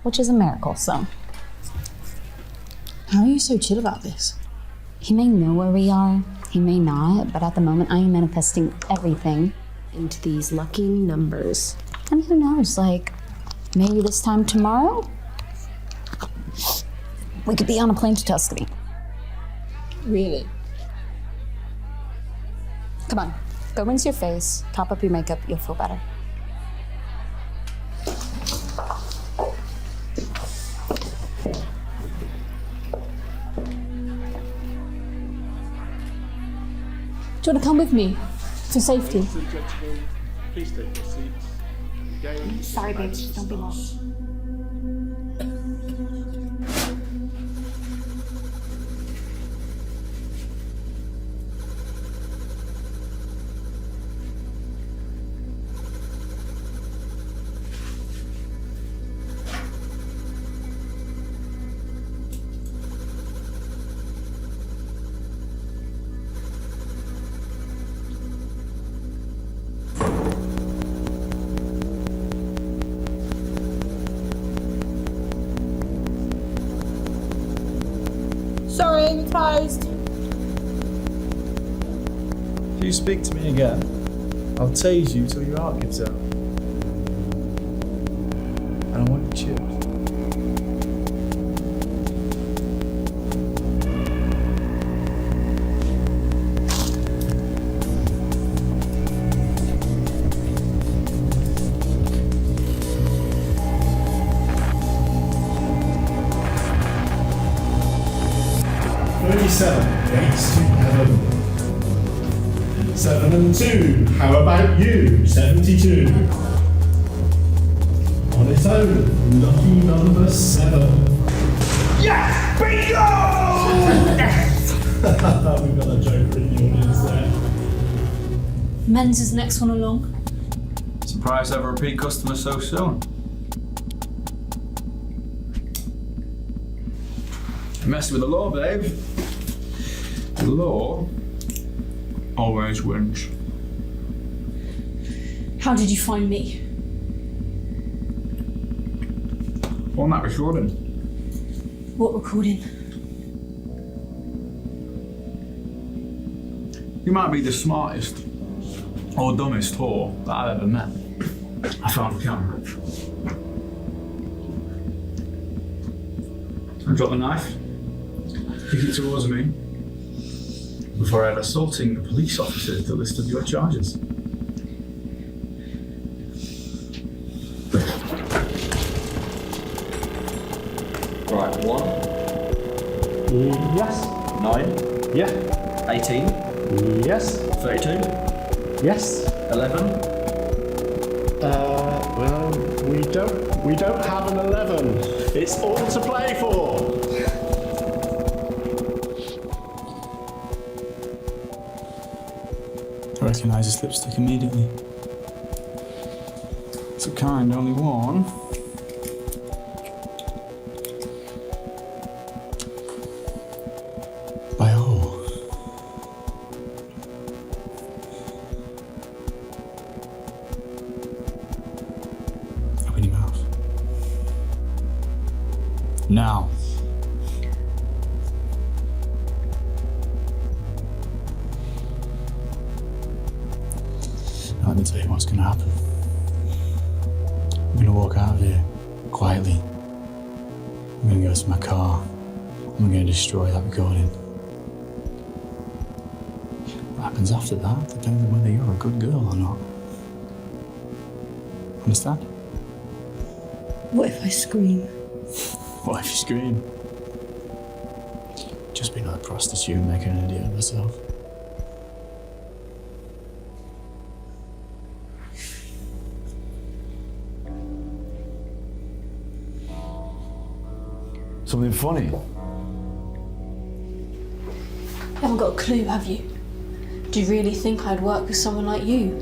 which is a miracle, so. How are you so chill about this? He may know where we are, he may not, but at the moment I am manifesting everything into these lucky numbers. And who knows, like, maybe this time tomorrow, we could be on a plane to Tuscany. Really? Come on, go rinse your face, top up your makeup, you'll feel better. Do you want to come with me? For safety. Please take your seats. Sorry, babes, don't be long. Sorry, I'm closed. If you speak to me again, I'll tase you till your heart gives out. And I want you chipped. Gates to heaven. 7 and 2. How about you? 72. On its own, lucky number 7. Yes! Bingo! We've got a joker in the audience there. Men's is the next one along. Surprised to have a repeat customer so soon. You messed with the law, babe. The law always wins. How did you find me? On that recording. What recording? You might be the smartest or dumbest whore that I've ever met. I found the camera. I dropped the knife, kicked it towards me, before I had assaulting the police officers that listed your charges. Right, 1. Yes. 9. Yeah. 18. Yes. 32. Yes. 11. Well, we don't have an 11. It's all to play for. I recognise his lipstick immediately. It's a kind only worn. By who? Open your mouth. Now. Let me tell you what's going to happen. I'm going to walk out of here quietly. I'm going to go to my car. I'm going to destroy that recording. What happens after that depends on whether you're a good girl or not. Understand? What if I scream? What if you scream? Just just been a prostitute making an idiot of myself. Something funny? You haven't got a clue, have you? Do you really think I'd work with someone like you?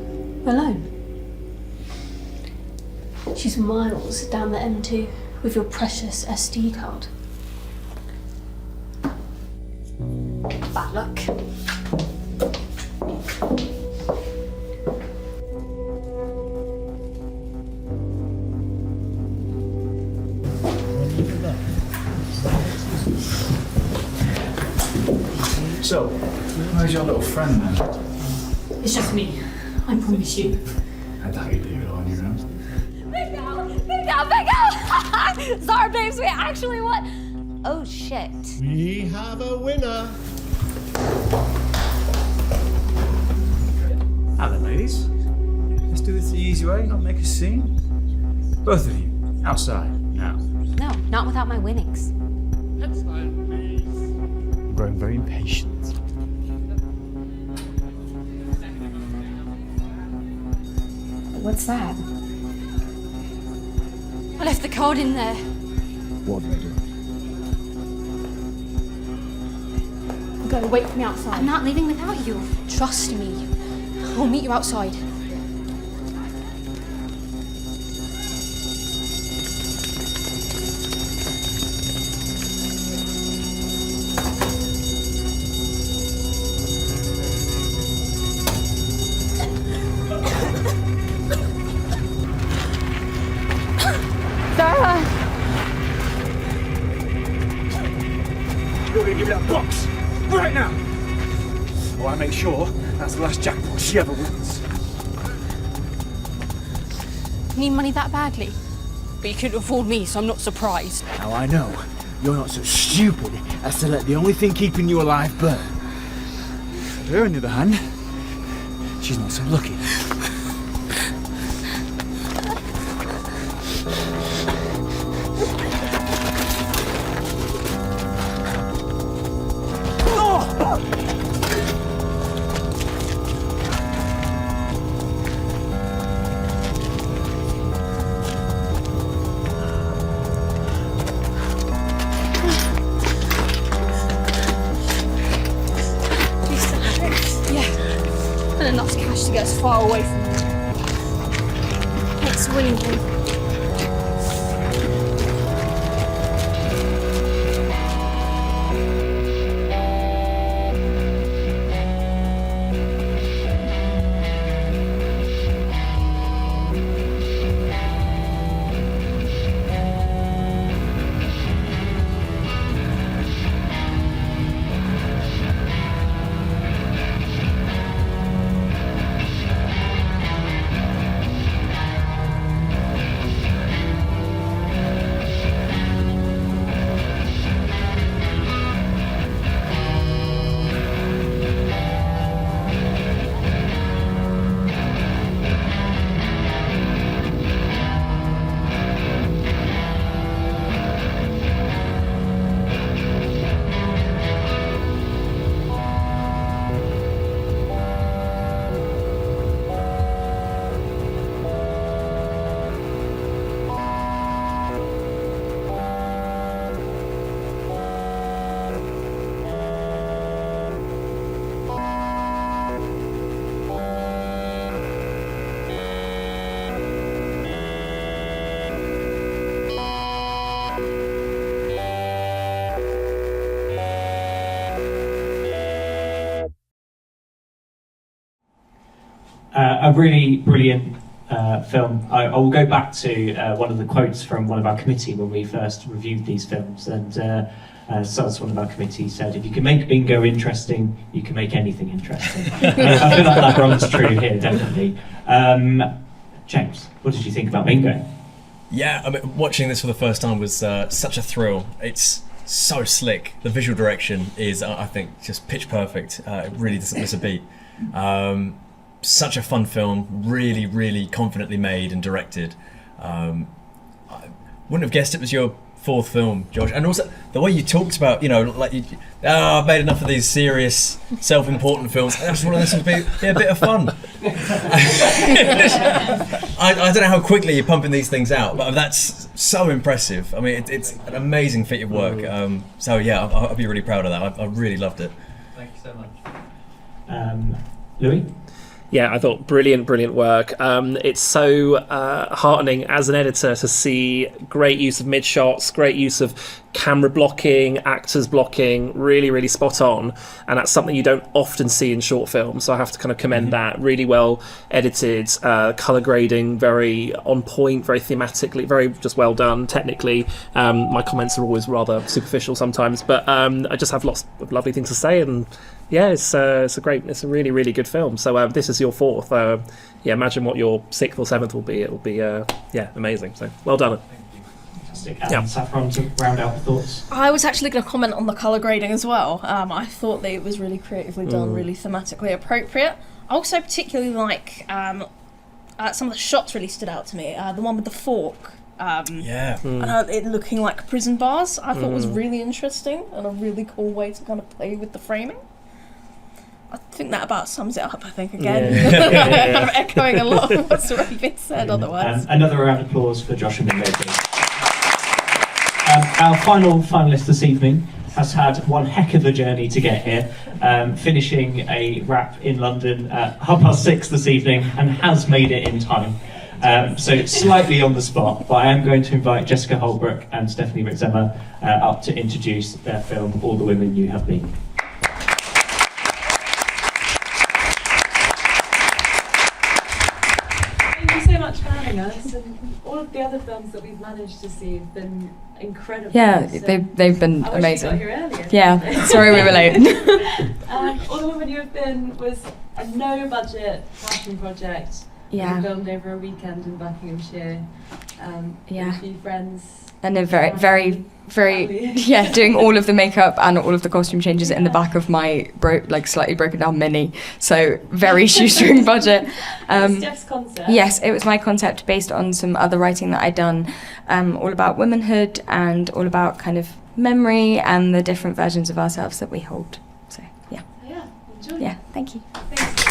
Alone? She's miles down the M2 with your precious SD card. Bad luck. So, where's your little friend then? It's just me. I promise you. I doubt you'd leave it all on your own. Big out! Sorry, babes, we actually won. Oh shit. We have a winner. Hello, ladies. Let's do this the easy way, not make a scene. Both of you, outside, now. No, not without my winnings. I'm growing very impatient. What's that? I left the card in there. What did I do? Go, wait for me outside. I'm not leaving without you. Trust me. I'll meet you outside. Sarah! You're gonna give me that box right now! Or I make sure that's the last jackpot she ever wins. Need money that badly? But you couldn't afford me, so I'm not surprised. Now I know you're not so stupid as to let the only thing keeping you alive burn. Her, on the other hand, she's not so lucky. And enough cash to get us far away from them. Thanks for winning, babe. A really brilliant film. I will go back to one of the quotes from one of our committee when we first reviewed these films, and Suz, one of our committee, said, "If you can make bingo interesting, you can make anything interesting." I feel like that runs true here, definitely. James, what did you think about bingo? Yeah, I mean, watching this for the first time was such a thrill. It's so slick. The visual direction is, I think, just pitch perfect. It really doesn't miss a beat. Such a fun film, really, really confidently made and directed. I wouldn't have guessed it was your fourth film, Josh, and also the way you talked about, like I've made enough of these serious, self-important films. I just want this to be a bit of fun. I don't know how quickly you're pumping these things out, but that's so impressive. I mean, it's an amazing feat of work. So yeah, I'll be really proud of that. I really loved it. Thank you so much. Louis? Yeah, I thought brilliant work. It's so heartening as an editor to see great use of mid-shots, great use of camera blocking, actors blocking, really spot on. And that's something you don't often see in short films, so I have to kind of commend that. Really well edited, colour grading, very on point, very thematically, very just well done technically. My comments are always rather superficial sometimes, but I just have lots of lovely things to say, and yeah, it's a really good film. So this is your fourth. Imagine what your sixth or seventh will be. It will be amazing. So well done. Fantastic. And Saffron, to round out the thoughts. I was actually going to comment on the colour grading as well. I thought that it was really creatively done, really thematically appropriate. I also particularly like some of the shots really stood out to me. The one with the fork. It looking like prison bars. I thought was really interesting and a really cool way to kind of play with the framing. I think that about sums it up, I think, again. I'm echoing a lot of what's already been said otherwise. Another round of applause for Josh and Mingo, please. Our final finalist this evening has had one heck of a journey to get here, finishing a wrap in London at 6:30 this evening, and has made it in time. So slightly on the spot, but I am going to invite Jessica Holbrook and Stephanie Ritzema up to introduce their film, All the Women You Have Been. Us, and all of the other films that we've managed to see have been incredible. Yeah, so they've been I amazing. Wish you got here earlier. Yeah, sorry we were late. All the Women You Have Been was a no-budget passion project. Yeah. We filmed over a weekend in Buckinghamshire. With a few friends. And they're very, doing all of the makeup and all of the costume changes in the back of my slightly broken down Mini. So very shoestring budget. It was Jeff's concept. Yes, it was my concept based on some other writing that I'd done, all about womanhood and all about kind of memory and the different versions of ourselves that we hold. So yeah. Yeah, enjoy. Yeah, thank you. Thanks.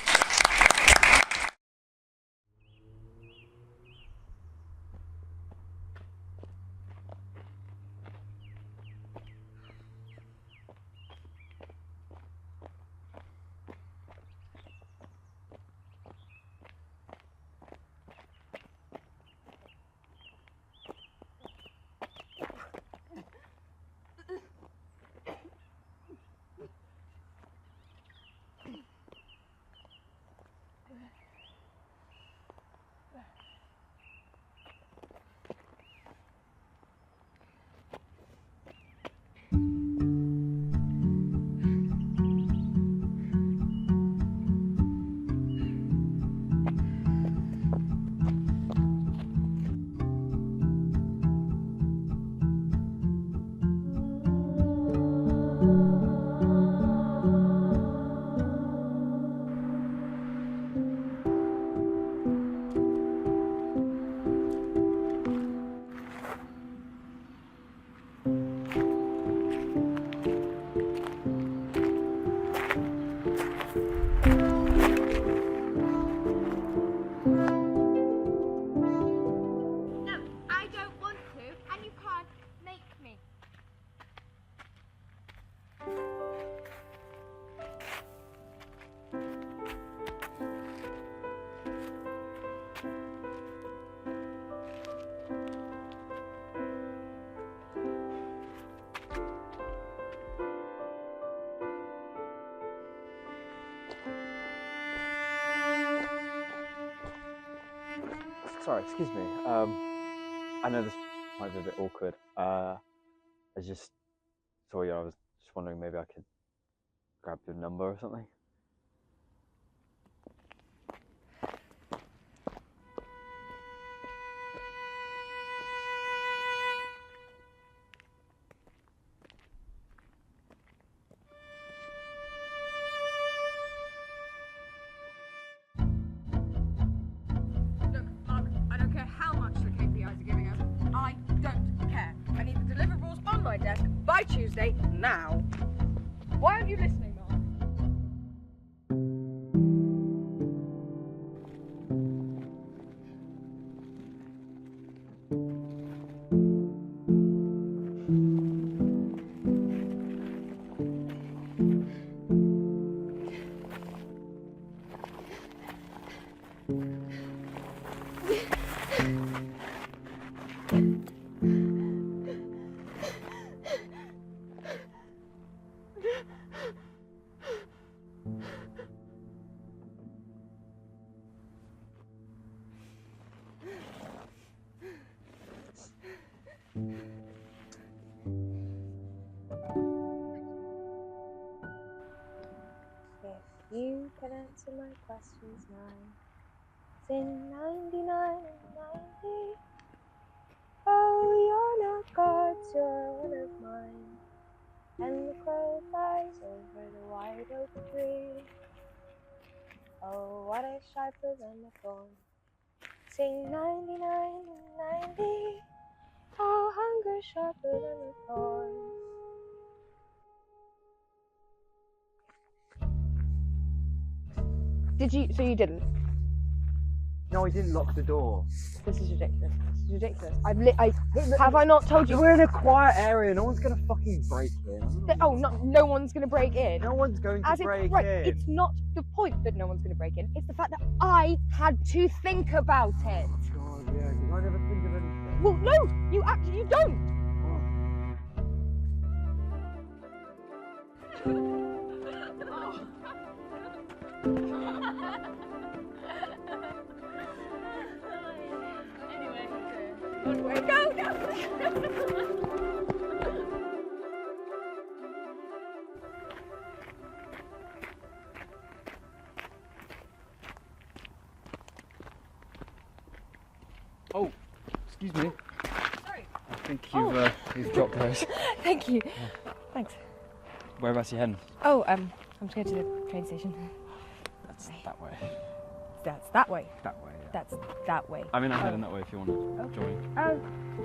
Sorry, excuse me. I know this might be a bit awkward. I just saw you. I was just wondering maybe I could grab your number or something. I don't care how much the KPIs are giving us. I don't care. I need the delivery Tuesday, now. Why aren't you listening, Mark? If you can answer my questions now, sing 99 and 90. Oh, you're not God's, you're one of mine. And the crow flies over the white oak tree. Oh, what is sharper than the thorn? Sing 99 and 90. Oh, hunger sharper than the thorn. Did you? So you didn't? No, I didn't lock the door. This is ridiculous. This is ridiculous. Have I not told you? We're in a quiet area. No one's gonna fucking break in. No one's gonna break in. No one's going to break right, in. It's not the point that no one's gonna break in. It's the fact that I had to think about it. God, yeah, because I never think of anything. Well, no, you don't. Oh, excuse me. Sorry. I think Oh. you've dropped those. Thank you. Thanks. Whereabouts are you heading? Oh, I'm just going to the train station. That's that way. That's that way. That way. Yeah. That's that way. I mean, I'm Oh. heading that way if you want to join.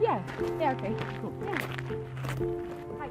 Yeah. Yeah, okay. Cool. Yeah. Hi.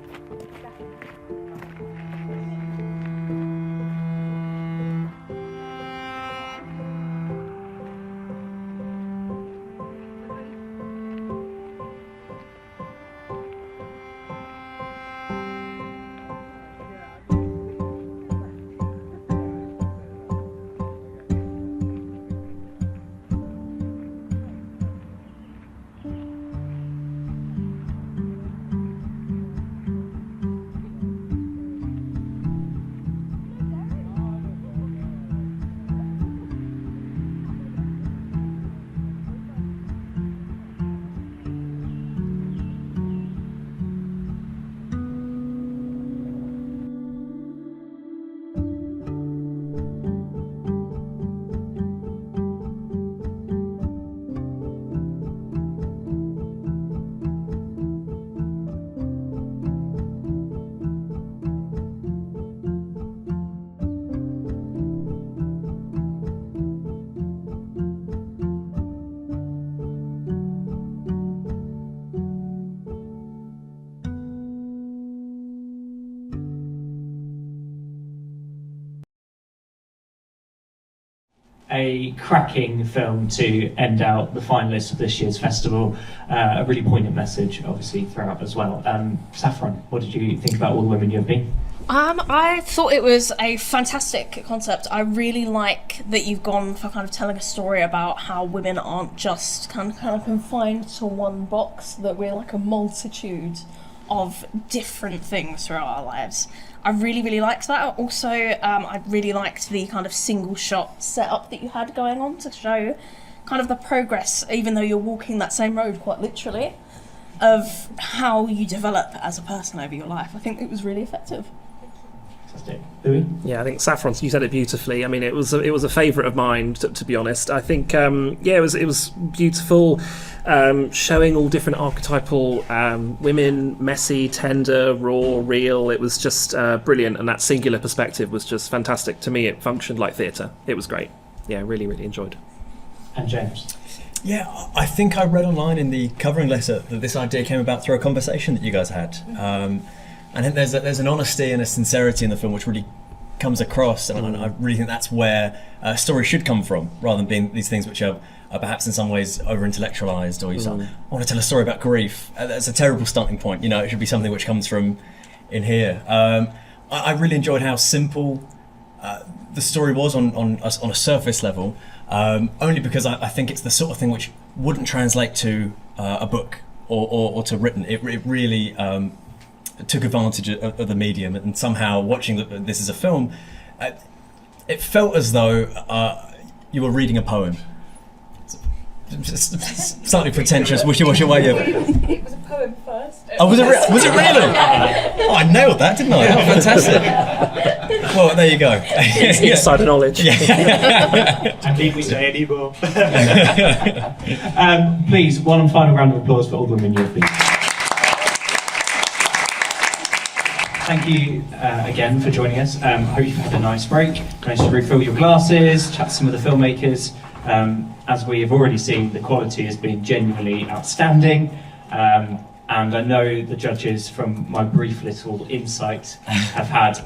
A cracking film to end out the finalists of this year's festival. A really poignant message, obviously, throughout as well. Saffron, what did you think about All the Women You Have Been? I thought it was a fantastic concept. I really like that you've gone for kind of telling a story about how women aren't just kind of confined to one box, that we're like a multitude of different things throughout our lives. I really, really liked that. Also, I really liked the kind of single shot setup that you had going on to show kind of the progress, even though you're walking that same road quite literally, of how you develop as a person over your life. I think it was really effective. Fantastic. Louis? Yeah, I think Saffron, you said it beautifully. I mean, it was a favourite of mine, to be honest. I think, it was beautiful, showing all different archetypal women, messy, tender, raw, real. It was just brilliant, and that singular perspective was just fantastic. To me, it functioned like theatre. It was great. Yeah, really, really enjoyed. And James? Yeah, I think I read online in the covering letter that this idea came about through a conversation that you guys had. And I think there's an honesty and a sincerity in the film which really comes across, and I really think that's where a story should come from, rather than being these things which are perhaps in some ways over-intellectualized, or you start, I want to tell a story about grief. That's a terrible starting point. You know, it should be something which comes from in here. I really enjoyed how simple the story was on a surface level, only because I think it's the sort of thing which wouldn't translate to a book or to written. It really took advantage of the medium, and somehow watching this as a film, it felt as though you were reading a poem. Slightly pretentious, wishy-washy way of... It was a poem first. Oh, was it really? Oh, I nailed that, didn't I? Oh, fantastic. Well, there you go. Insider knowledge. And need we say any more? Please, one final round of applause for Alderman Yorby. Thank you again for joining us. I hope you've had a nice break, managed to refill your glasses, chat to some of the filmmakers. As we have already seen, the quality has been genuinely outstanding, and I know the judges, from my brief little insight, have had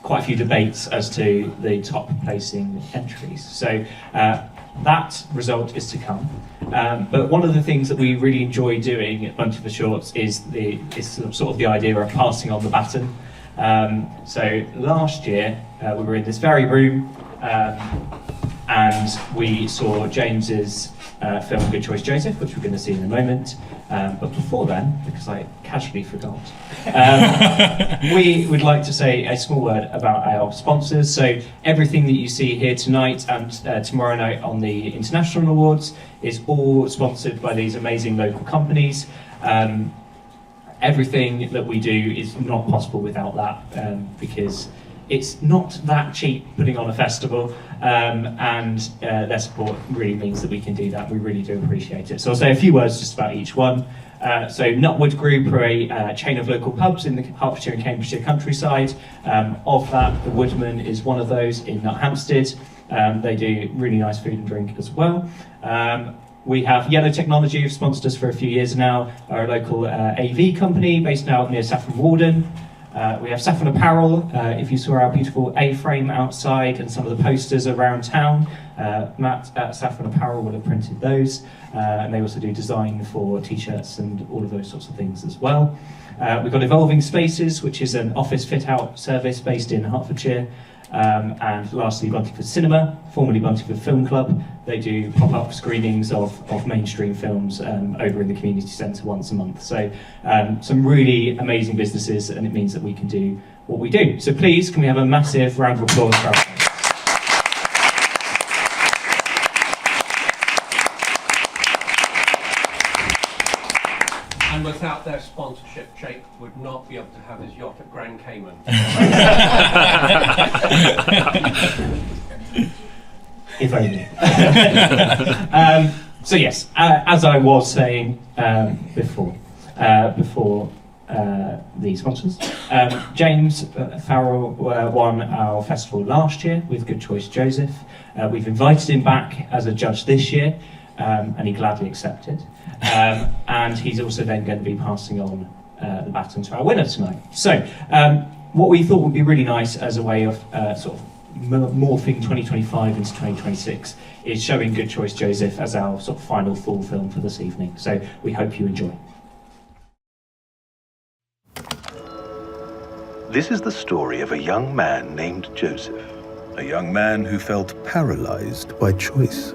quite a few debates as to the top placing entries. So that result is to come. But one of the things that we really enjoy doing at Bunty for Shorts is sort of the idea of passing on the baton. So last year we were in this very room, and we saw James's film Good Choice Joseph, which we're going to see in a moment. But before then, because I casually forgot, we would like to say a small word about our sponsors. So everything that you see here tonight and tomorrow night on the International Awards is all sponsored by these amazing local companies. Everything that we do is not possible without that, because it's not that cheap putting on a festival, and their support really means that we can do that. We really do appreciate it. So I'll say a few words just about each one. So Nutwood Group are a chain of local pubs in the Hertfordshire and Cambridgeshire countryside. Of that, the Woodman is one of those in Nuthampstead. They do really nice food and drink as well. We have Yellow Technology, who've sponsored us for a few years now, are a local AV company based out near Saffron Walden. We have Saffron Apparel. If you saw our beautiful A-frame outside and some of the posters around town, Matt at Saffron Apparel would have printed those. And they also do design for t-shirts and all of those sorts of things as well. We've got Evolving Spaces, which is an office fit-out service based in Hertfordshire. And lastly, Buntyford Cinema, formerly Buntyford Film Club. They do pop-up screenings of mainstream films over in the community centre once a month. So some really amazing businesses, and it means that we can do what we do. So please, can we have a massive round of applause for our friends? And without their sponsorship, Jake would not be able to have his yacht at Grand Cayman. If only. So yes, as I was saying before the sponsors, James Farrell won our festival last year with Good Choice Joseph. We've invited him back as a judge this year, and he gladly accepted. And he's also then going to be passing on the baton to our winner tonight. So what we thought would be really nice as a way of sort of morphing 2025 into 2026 is showing Good Choice Joseph as our sort of final full film for this evening. So we hope you enjoy. This is the story of a young man named Joseph. A young man who felt paralyzed by choice.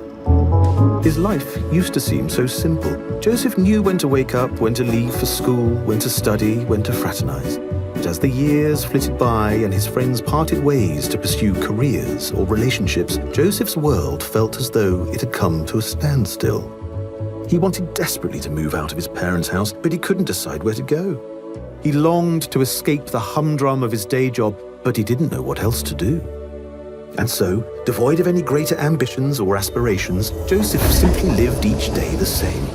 His life used to seem so simple. Joseph knew when to wake up, when to leave for school, when to study, when to fraternize. But as the years flitted by and his friends parted ways to pursue careers or relationships, Joseph's world felt as though it had come to a standstill. He wanted desperately to move out of his parents' house, but he couldn't decide where to go. He longed to escape the humdrum of his day job, but he didn't know what else to do. And so, devoid of any greater ambitions or aspirations, Joseph simply lived each day the same.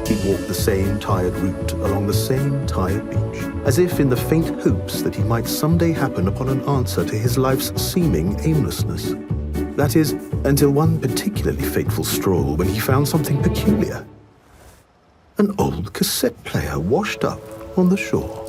He walked the same tired route along the same tired beach, as if in the faint hopes that he might someday happen upon an answer to his life's seeming aimlessness. That is, until one particularly fateful stroll when he found something peculiar. An old cassette player washed up on the shore.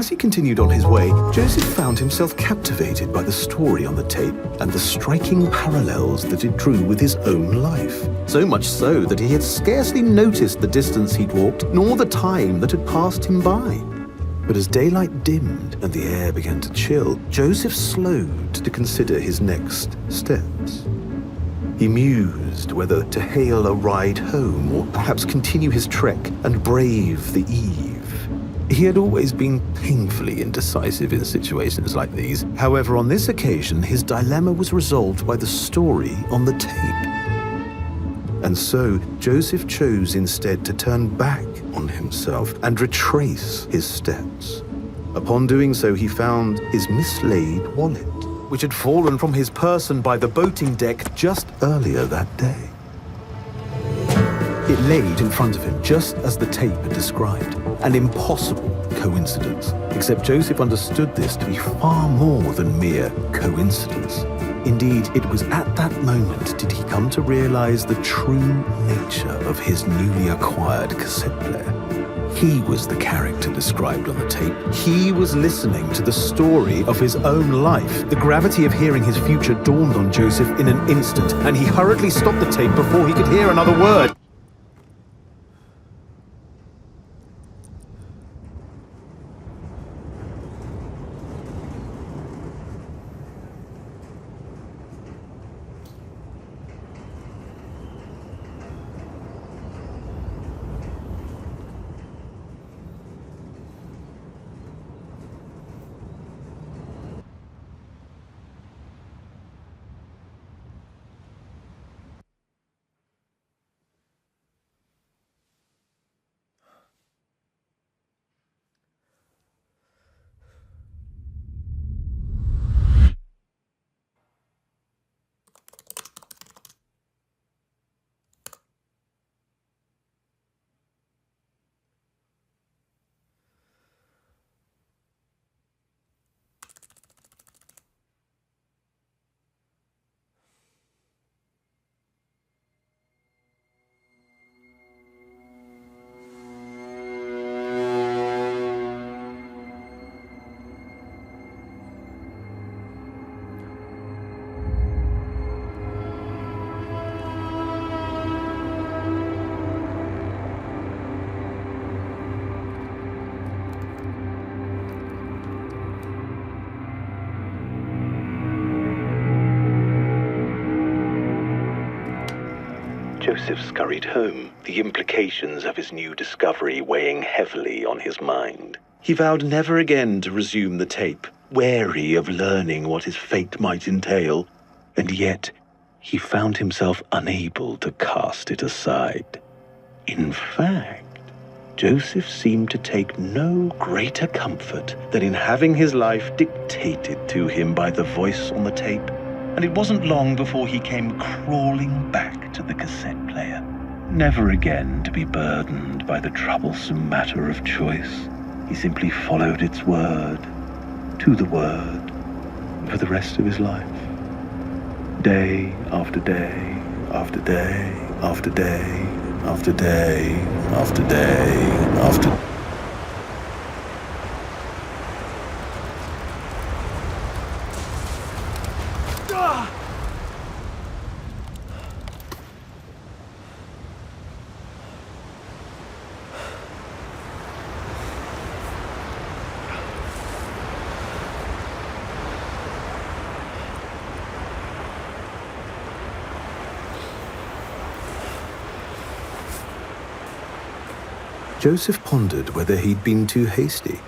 As he continued on his way, Joseph found himself captivated by the story on the tape and the striking parallels that it drew with his own life. So much so that he had scarcely noticed the distance he'd walked, nor the time that had passed him by. But as daylight dimmed and the air began to chill, Joseph slowed to consider his next steps. He mused whether to hail a ride home or perhaps continue his trek and brave the eve. He had always been painfully indecisive in situations like these. However, on this occasion, his dilemma was resolved by the story on the tape. And so, Joseph chose instead to turn back on himself and retrace his steps. Upon doing so, he found his mislaid wallet, which had fallen from his person by the boating deck just earlier that day. It laid in front of him just as the tape had described. An impossible coincidence, except Joseph understood this to be far more than mere coincidence. Indeed, it was at that moment did he come to realize the true nature of his newly acquired cassette player. He was the character described on the tape. He was listening to the story of his own life. The gravity of hearing his future dawned on Joseph in an instant, and he hurriedly stopped the tape before he could hear another word. Joseph scurried home, the implications of his new discovery weighing heavily on his mind. He vowed never again to resume the tape, wary of learning what his fate might entail, and yet he found himself unable to cast it aside. In fact, Joseph seemed to take no greater comfort than in having his life dictated to him by the voice on the tape, and it wasn't long before he came crawling back to the cassette player, never again to be burdened by the troublesome matter of choice. He simply followed its word, to the word, for the rest of his life. Day after day, after day, after day, after day, after day, after... Joseph pondered whether he'd been too hasty.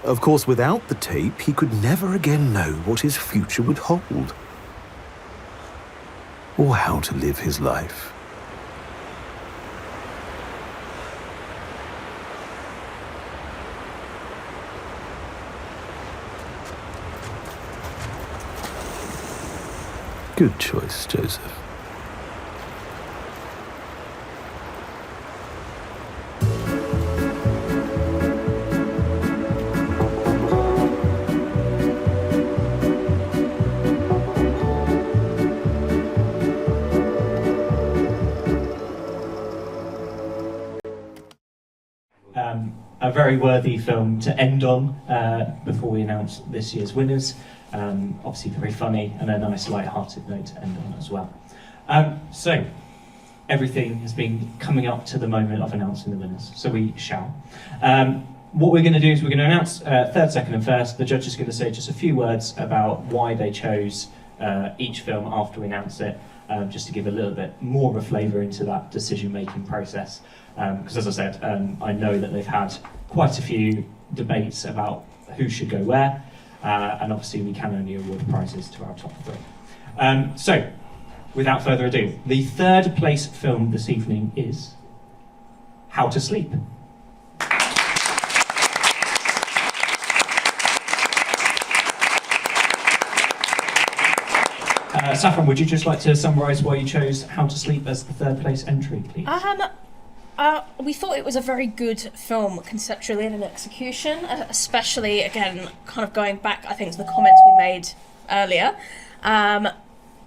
Of course, without the tape, he could never again know what his future would hold, or how to live his life. Good choice, Joseph. A very worthy film to end on before we announce this year's winners. Obviously very funny and a nice light-hearted note to end on as well. So, everything has been coming up to the moment of announcing the winners, so we shall. What we're going to do is we're going to announce third, second and first. The judge is going to say just a few words about why they chose each film after we announce it, just to give a little bit more of a flavour into that decision-making process. Because as I said, I know that they've had quite a few debates about who should go where, and obviously we can only award prizes to our top three. So, without further ado, the third place film this evening is How to Sleep. Saffron, would you just like to summarise why you chose How to Sleep as the third place entry, please? We thought it was a very good film conceptually and in execution, especially, again, kind of going back, I think, to the comments we made earlier.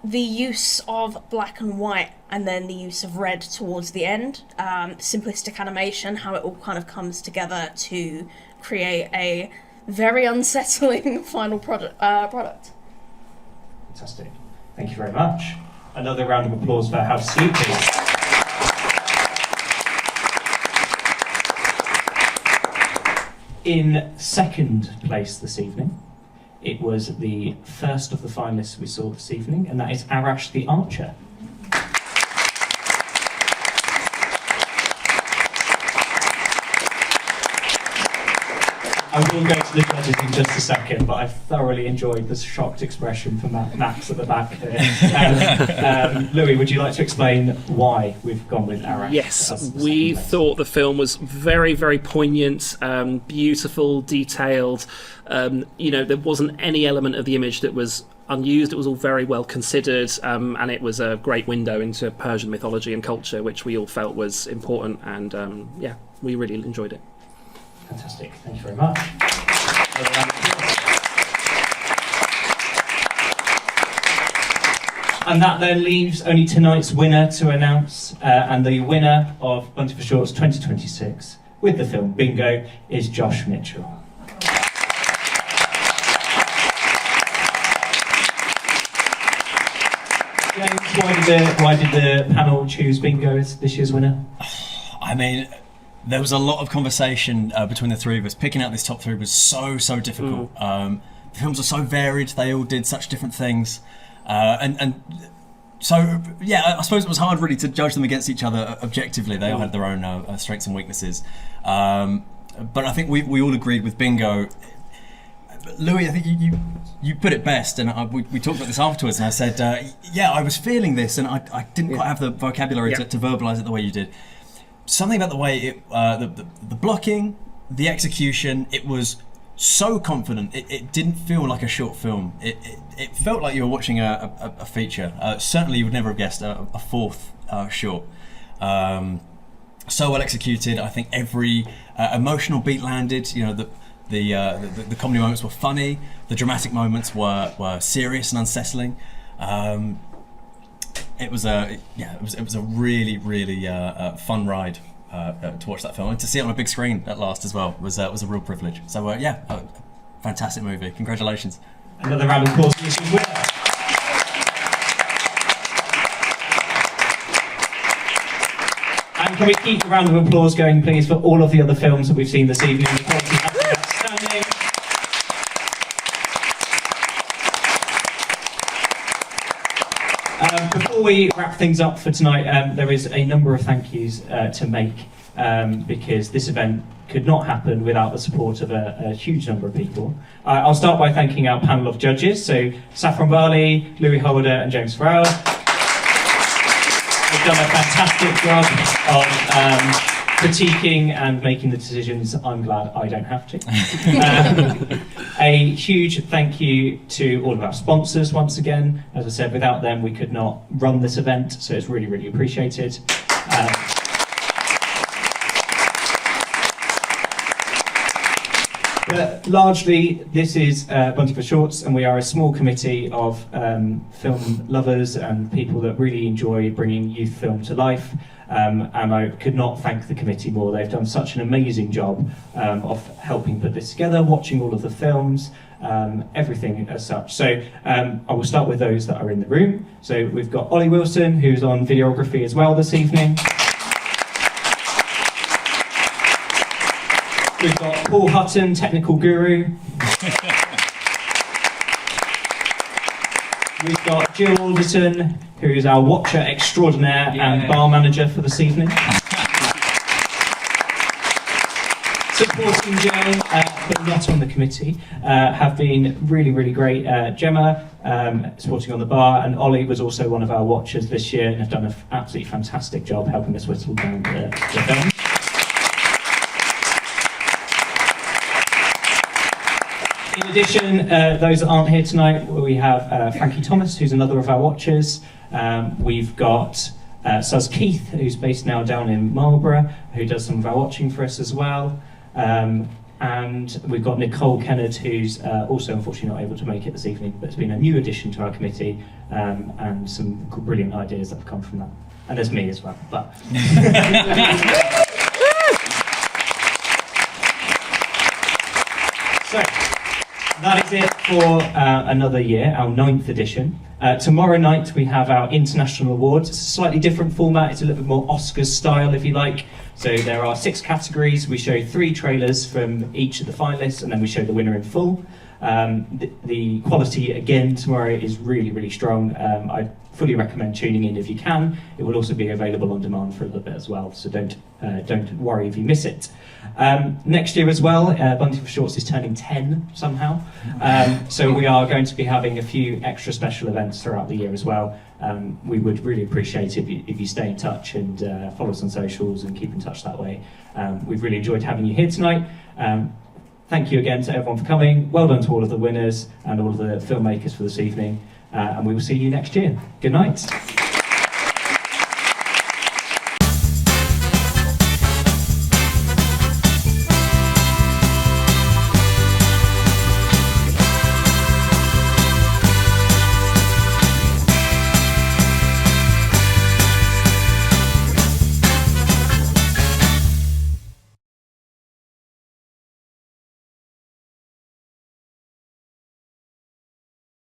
The use of black and white and then the use of red towards the end, simplistic animation, how it all kind of comes together to create a very unsettling final product. Fantastic. Thank you very much. Another round of applause for How to Sleep, please. In second place this evening, it was the first of the finalists we saw this evening, and that is Arash the Archer. I will go to the judges in just a second, but I thoroughly enjoyed the shocked expression from Max at the back there. Louis, would you like to explain why we've gone with Arash? Yes, we thought the film was very, very poignant, beautiful, detailed. There wasn't any element of the image that was unused. It was all very well considered, and it was a great window into Persian mythology and culture, which we all felt was important, and we really enjoyed it. Fantastic, thank you very much. And that then leaves only tonight's winner to announce, and the winner of Bunty for Shorts 2026 with the film Bingo is Josh Mitchell. James, why did the panel choose Bingo as this year's winner? I mean, there was a lot of conversation between the three of us. Picking out this top three was so difficult. The films are so varied. They all did such different things. So, I suppose it was hard really to judge them against each other objectively. They all had their own strengths and weaknesses. But I think we all agreed with Bingo. Louis, I think you put it best, and we talked about this afterwards, and I said, I was feeling this, and I didn't quite have the vocabulary to verbalise it the way you did. Something about the way the blocking, the execution, it was so confident. It didn't feel like a short film. It felt like you were watching a feature. Certainly you would never have guessed a fourth short. So well executed. I think every emotional beat landed. The comedy moments were funny. The dramatic moments were serious and unsettling. It was a really fun ride to watch that film, and to see it on a big screen at last as well was a real privilege. So fantastic movie. Congratulations. Another round of applause for this year's winner. And can we keep a round of applause going, please, for all of the other films that we've seen this evening? The quality has been outstanding. Before we wrap things up for tonight, there is a number of thank yous to make, because this event could not happen without the support of a huge number of people. I'll start by thanking our panel of judges, so Saffron Barley, Louis Holder and James Farrell. They've done a fantastic job of critiquing and making the decisions. I'm glad I don't have to. A huge thank you to all of our sponsors once again. As I said, without them we could not run this event, so it's really appreciated. But largely, this is Bunty for Shorts, and we are a small committee of film lovers and people that really enjoy bringing youth film to life. and I could not thank the committee more. They've done such an amazing job of helping put this together, watching all of the films, everything as such. So I will start with those that are in the room. So we've got Ollie Wilson, who's on videography as well this evening. We've got Paul Hutton, technical guru. We've got Jill Alderton, who is our watcher extraordinaire and bar manager for this evening. Supporting Jill, but not on the committee, have been really, really great. Gemma, supporting on the bar, and Ollie was also one of our watchers this year and have done an absolutely fantastic job helping us whittle down the film. In addition, those that aren't here tonight, we have Frankie Thomas, who's another of our watchers. We've got Suz Keith, who's based now down in Marlborough, who does some of our watching for us as well. And we've got Nicole Kennard, who's also unfortunately not able to make it this evening, but has been a new addition to our committee, and some brilliant ideas that have come from that. And there's me as well. But so, that is it for another year, our 9th edition. Tomorrow night we have our International Awards. It's a slightly different format, it's a little bit more Oscars style if you like. So there are 6 categories, we show 3 trailers from each of the finalists and then we show the winner in full. The quality again tomorrow is really, really strong. I fully recommend tuning in if you can. It will also be available on demand for a little bit as well, so don't worry if you miss it. Next year as well, Bunty for Shorts is turning 10 somehow, so we are going to be having a few extra special events throughout the year as well. We would really appreciate if you stay in touch and follow us on socials and keep in touch that way. We've really enjoyed having you here tonight. Thank you again to everyone for coming. Well done to all of the winners and all of the filmmakers for this evening. And we will see you next year. Good night.